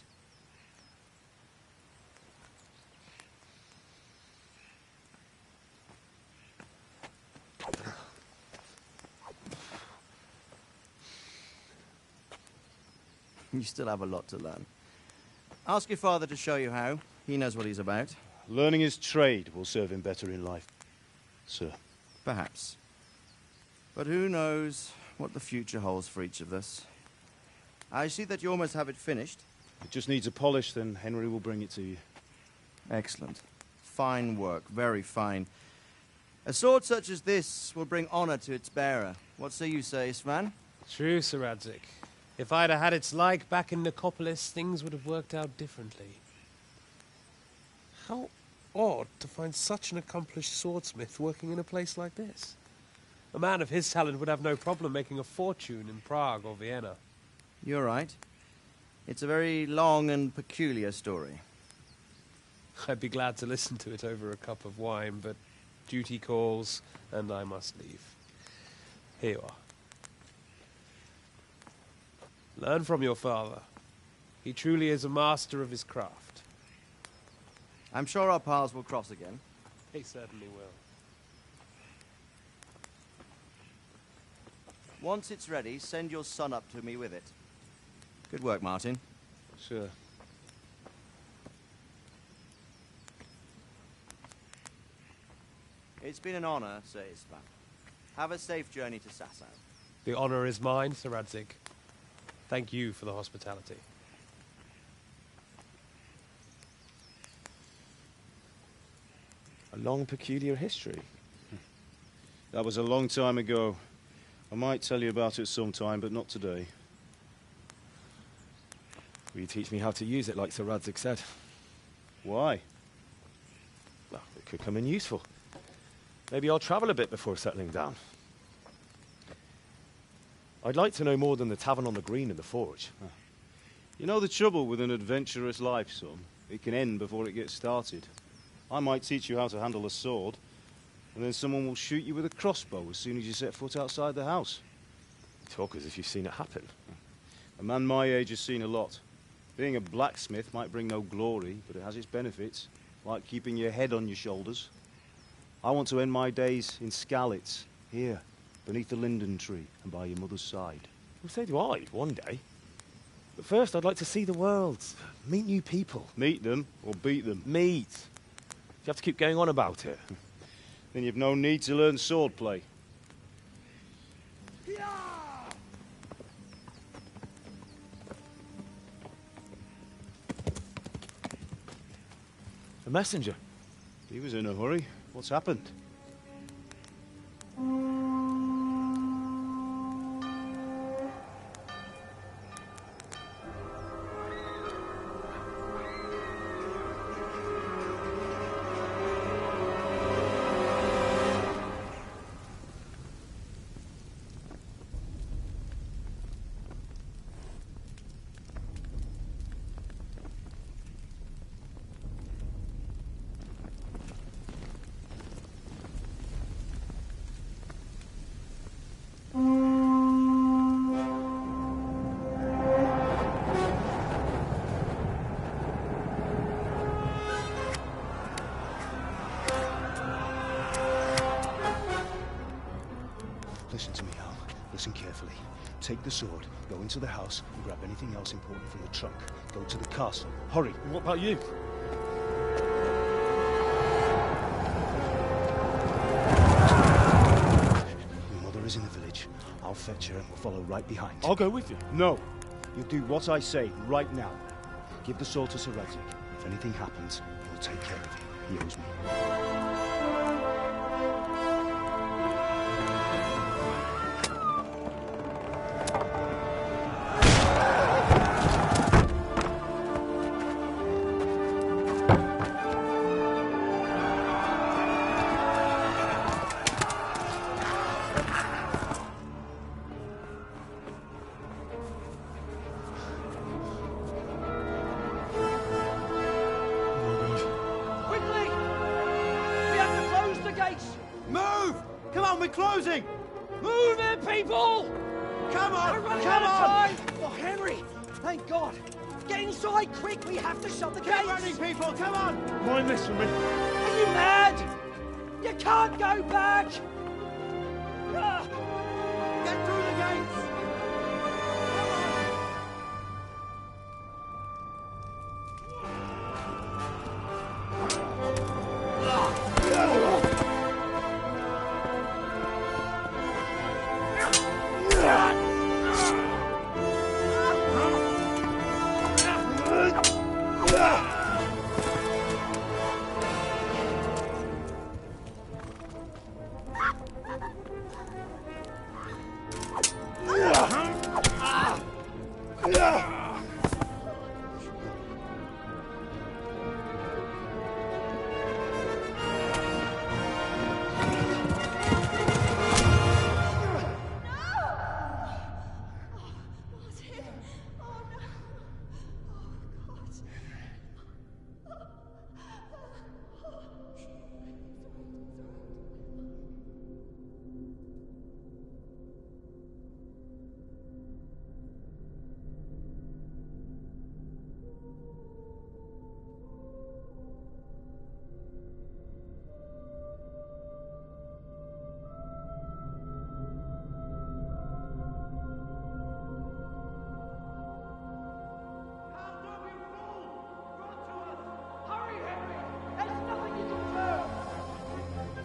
You still have a lot to learn. Ask your father to show you how. He knows what he's about. Learning his trade will serve him better in life, sir. Perhaps. But who knows what the future holds for each of us. I see that you almost have it finished. It just needs a polish, then Henry will bring it to you. Excellent. Fine work, very fine. A sword such as this will bring honor to its bearer. What say you, Svan? True, Sir Radzik. If I'd have had its like back in Nicopolis, things would have worked out differently. How odd to find such an accomplished swordsmith working in a place like this. A man of his talent would have no problem making a fortune in Prague or Vienna. You're right. It's a very long and peculiar story. I'd be glad to listen to it over a cup of wine, but duty calls, and I must leave. Here you are. Learn from your father. He truly is a master of his craft. I'm sure our paths will cross again. He certainly will. Once it's ready, send your son up to me with it. Good work, Martin. Sure. It's been an honor, Sir Isvan. Have a safe journey to Sasau. The honor is mine, Sir Radzik. Thank you for the hospitality. A long, peculiar history. That was a long time ago. I might tell you about it sometime, but not today. Will you teach me how to use it like Sir Radzig said? Why? Well, it could come in useful. Maybe I'll travel a bit before settling down. I'd like to know more than the tavern on the green and the forge. You know the trouble with an adventurous life, son? It can end before it gets started. I might teach you how to handle a sword, and then someone will shoot you with a crossbow as soon as you set foot outside the house. You talk as if you've seen it happen. A man my age has seen a lot. Being a blacksmith might bring no glory, but it has its benefits, like keeping your head on your shoulders. I want to end my days in Skalitz, here, beneath the linden tree and by your mother's side. Well, so do I, one day. But first, I'd like to see the world, meet new people. Meet them or beat them? Meet. You have to keep going on about it. Then you've no need to learn swordplay. A messenger. He was in a hurry. What's happened? Listen to me, Al. Listen carefully. Take the sword, go into the house, and grab anything else important from the trunk. Go to the castle. Hurry. What about you? Your mother is in the village. I'll fetch her and we'll follow right behind. I'll go with you. No. You'll do what I say right now. Give the sword to Sir Radzig. If anything happens, he'll take care of it. He owes me. Closing! Move it, people! Come on! We're running Come out of on! time! Oh, Henry! Thank God! Get inside, quick! We have to shut the gates! Get running, people! Come on! Mind this for me. Are you mad? You can't go back! Get through the gates!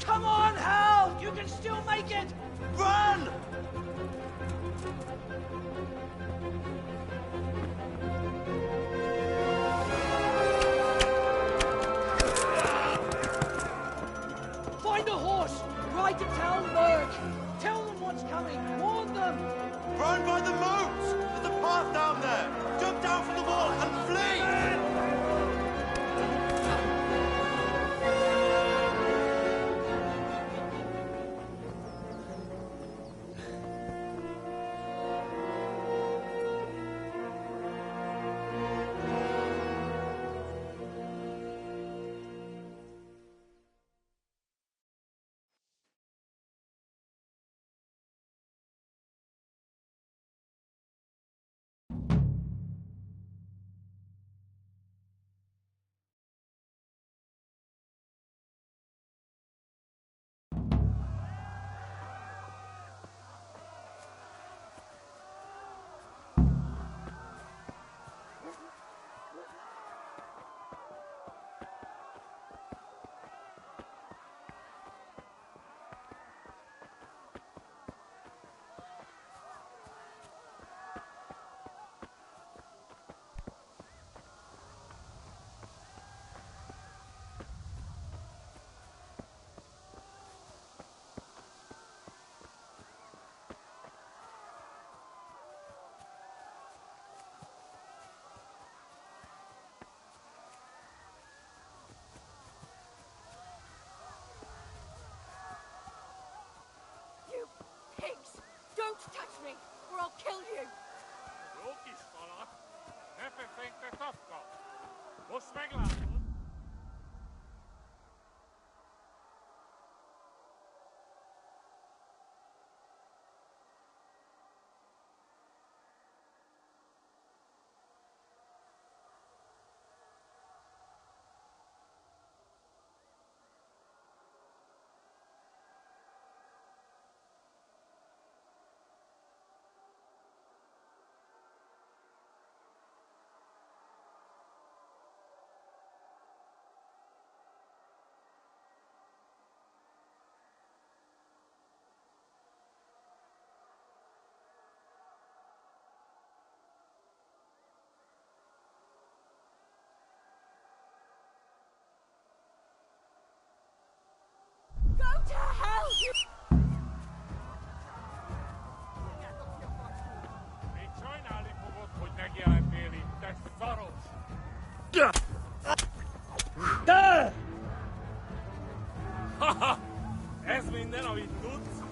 Come on, Hal! You can still make it! Run! Find a horse! Ride to Talmberg! Tell them what's coming! Warn them! Run by the moat! There's a path down there! Jump down from the wall and flee! You pigs! Don't touch me, or I'll kill you! Go to hell, you... Haha! Ez minden, amit tudsz?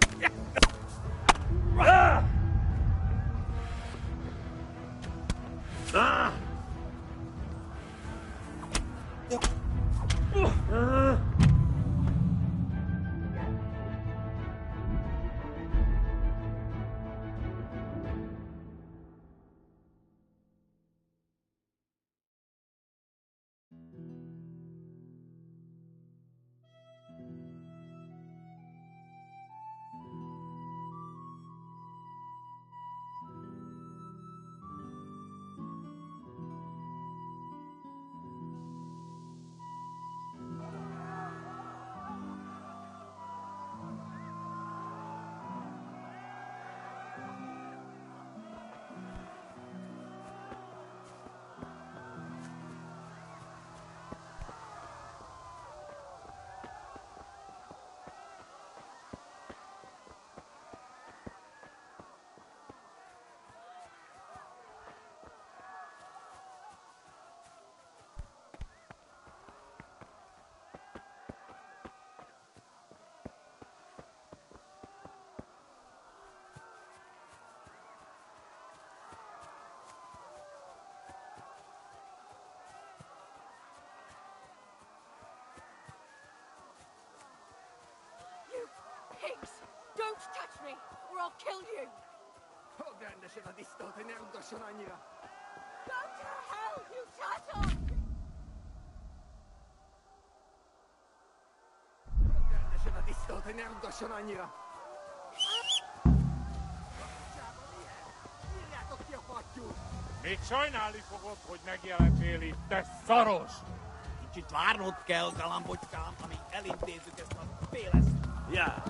Pigs! Don't touch me, or I'll kill you! Go to hell, you turtle! Még sajnálni fogod, hogy megjelentél itt, te szaros! Kicsit várnod kell, galambocskám, amíg elintézzük ezt a féles... Ja.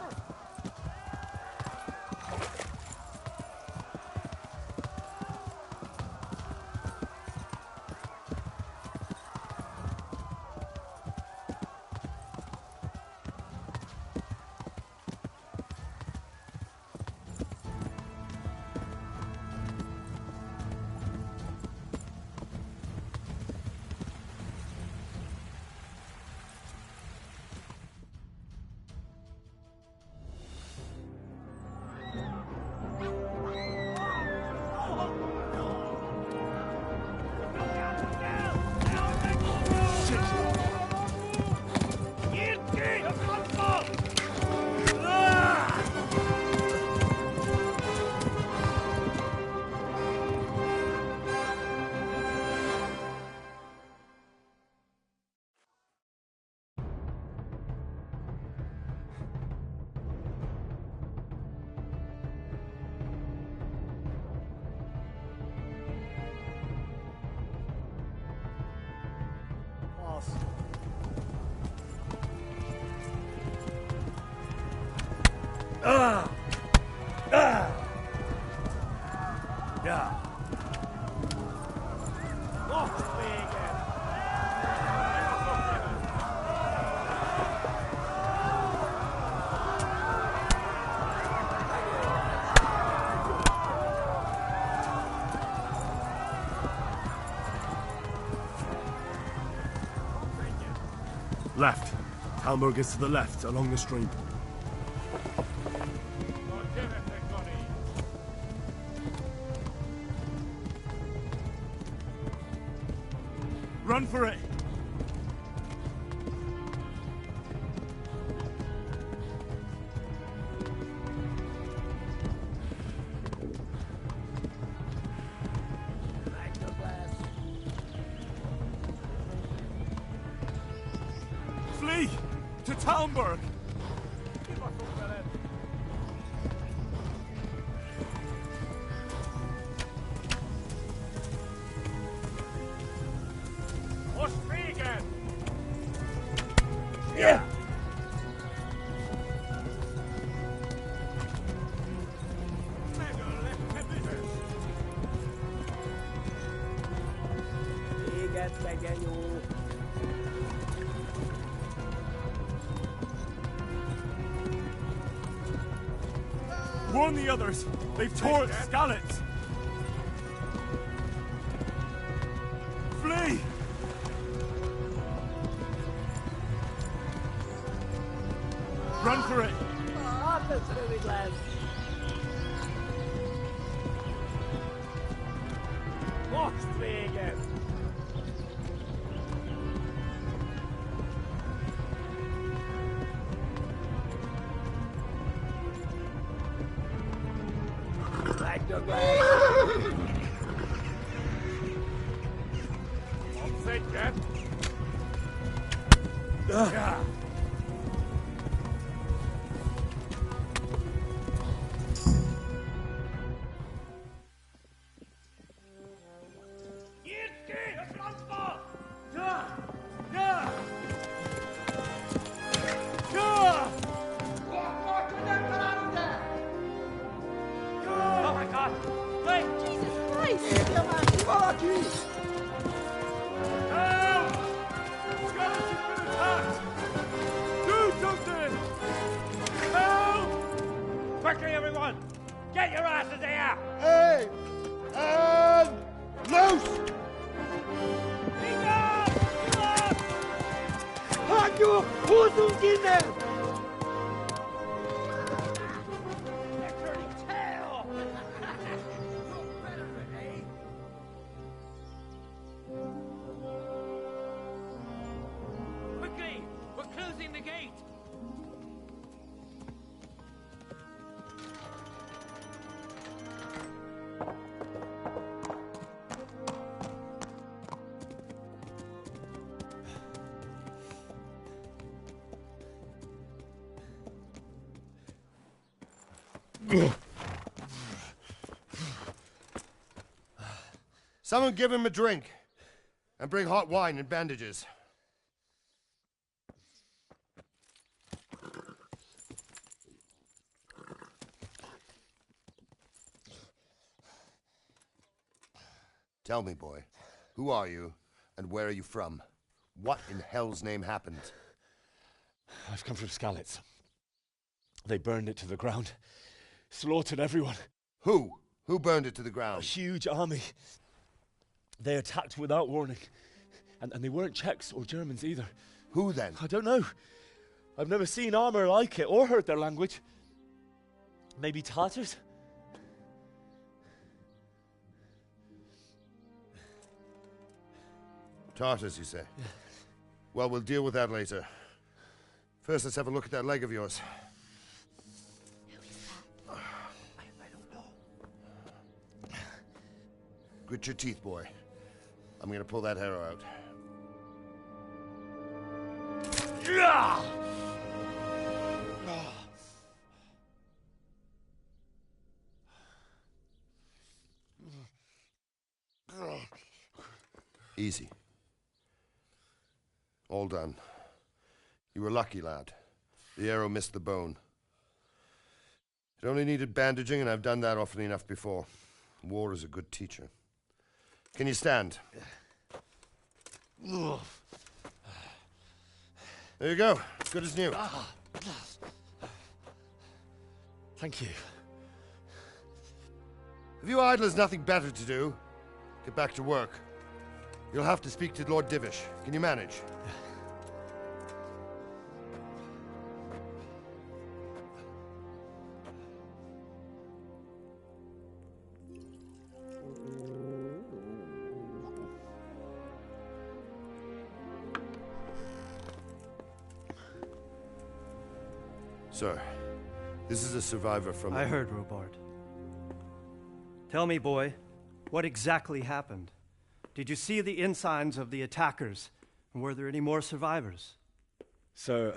Yeah. Left. Talmberg is to the left, along the stream. Run for it! Flee! To Talmberg! Push free again! Yeah! Warn the others! They've tore at Skalitz! Flee! Run for it! Push free again! Back to glass! Offset, Jeff! Yeah! Oh my God! Wait! Jesus Christ! Help! Skalitz has been attacked! Do something! Help! Quickly, everyone! Get your asses here! Hey! Loose! Halt your Hosenkinder! Quickly! We're closing the gate! Someone give him a drink. And bring hot wine and bandages. Tell me, boy, who are you and where are you from? What in hell's name happened? I've come from Skalitz. They burned it to the ground. Slaughtered everyone. Who? Who burned it to the ground? A huge army. They attacked without warning. And they weren't Czechs or Germans either. Who then? I don't know. I've never seen armor like it or heard their language. Maybe Tatars? Tartars, you say? Yeah. Well, we'll deal with that later. First, let's have a look at that leg of yours. I don't know. Grit your teeth, boy. I'm gonna pull that arrow out. Easy. All done. You were lucky, lad. The arrow missed the bone. It only needed bandaging, and I've done that often enough before. War is a good teacher. Can you stand? There you go. As good as new. Thank you. If you idlers nothing better to do, get back to work. You'll have to speak to Lord Divish. Can you manage? Sir, this is a survivor from... I heard, Robard. Tell me, boy, what exactly happened? Did you see the ensigns of the attackers? And were there any more survivors? So,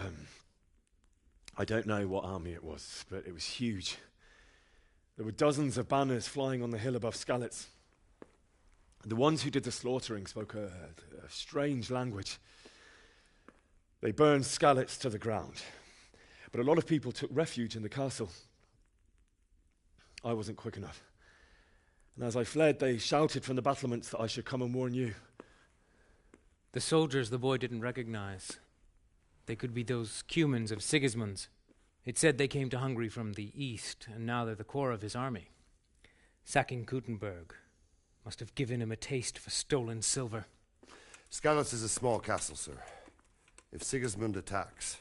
I don't know what army it was, but it was huge. There were dozens of banners flying on the hill above Skalitz. The ones who did the slaughtering spoke a strange language. They burned Skalitz to the ground. But a lot of people took refuge in the castle. I wasn't quick enough. And as I fled, they shouted from the battlements that I should come and warn you. The soldiers the boy didn't recognize. They could be those Cumans of Sigismund's. It said they came to Hungary from the east, and now they're the core of his army. Sacking Gutenberg must have given him a taste for stolen silver. Skalitz is a small castle, sir. If Sigismund attacks,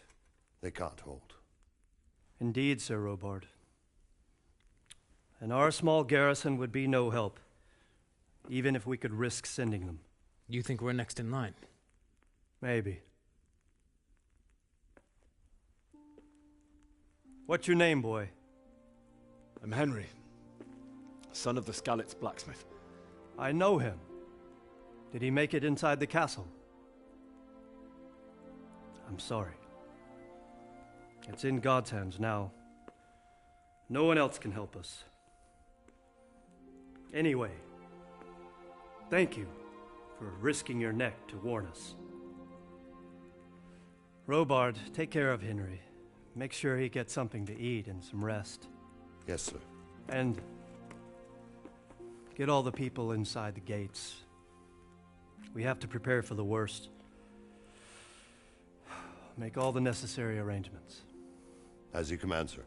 they can't hold. Indeed, Sir Robard. And our small garrison would be no help, even if we could risk sending them. You think we're next in line? Maybe. What's your name, boy? I'm Henry, son of the Skalitz blacksmith. I know him. Did he make it inside the castle? I'm sorry. It's in God's hands now. No one else can help us. Anyway, thank you for risking your neck to warn us. Robard, take care of Henry. Make sure he gets something to eat and some rest. Yes, sir. And get all the people inside the gates. We have to prepare for the worst. Make all the necessary arrangements. As you command, sir.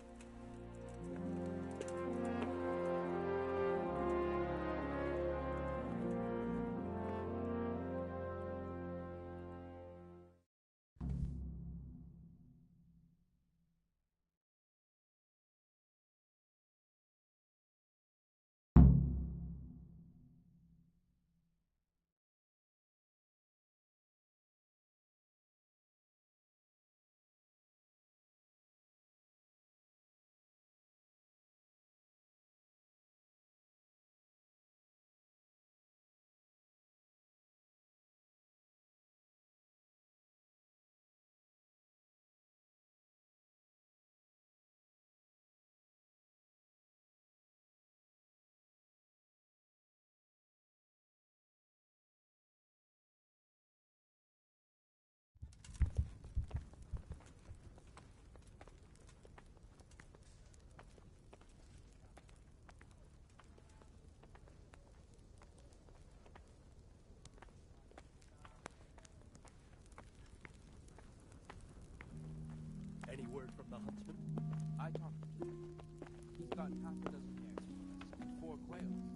Any word from the huntsman? I talked to him. He's got half a dozen hares for us and 4 quails.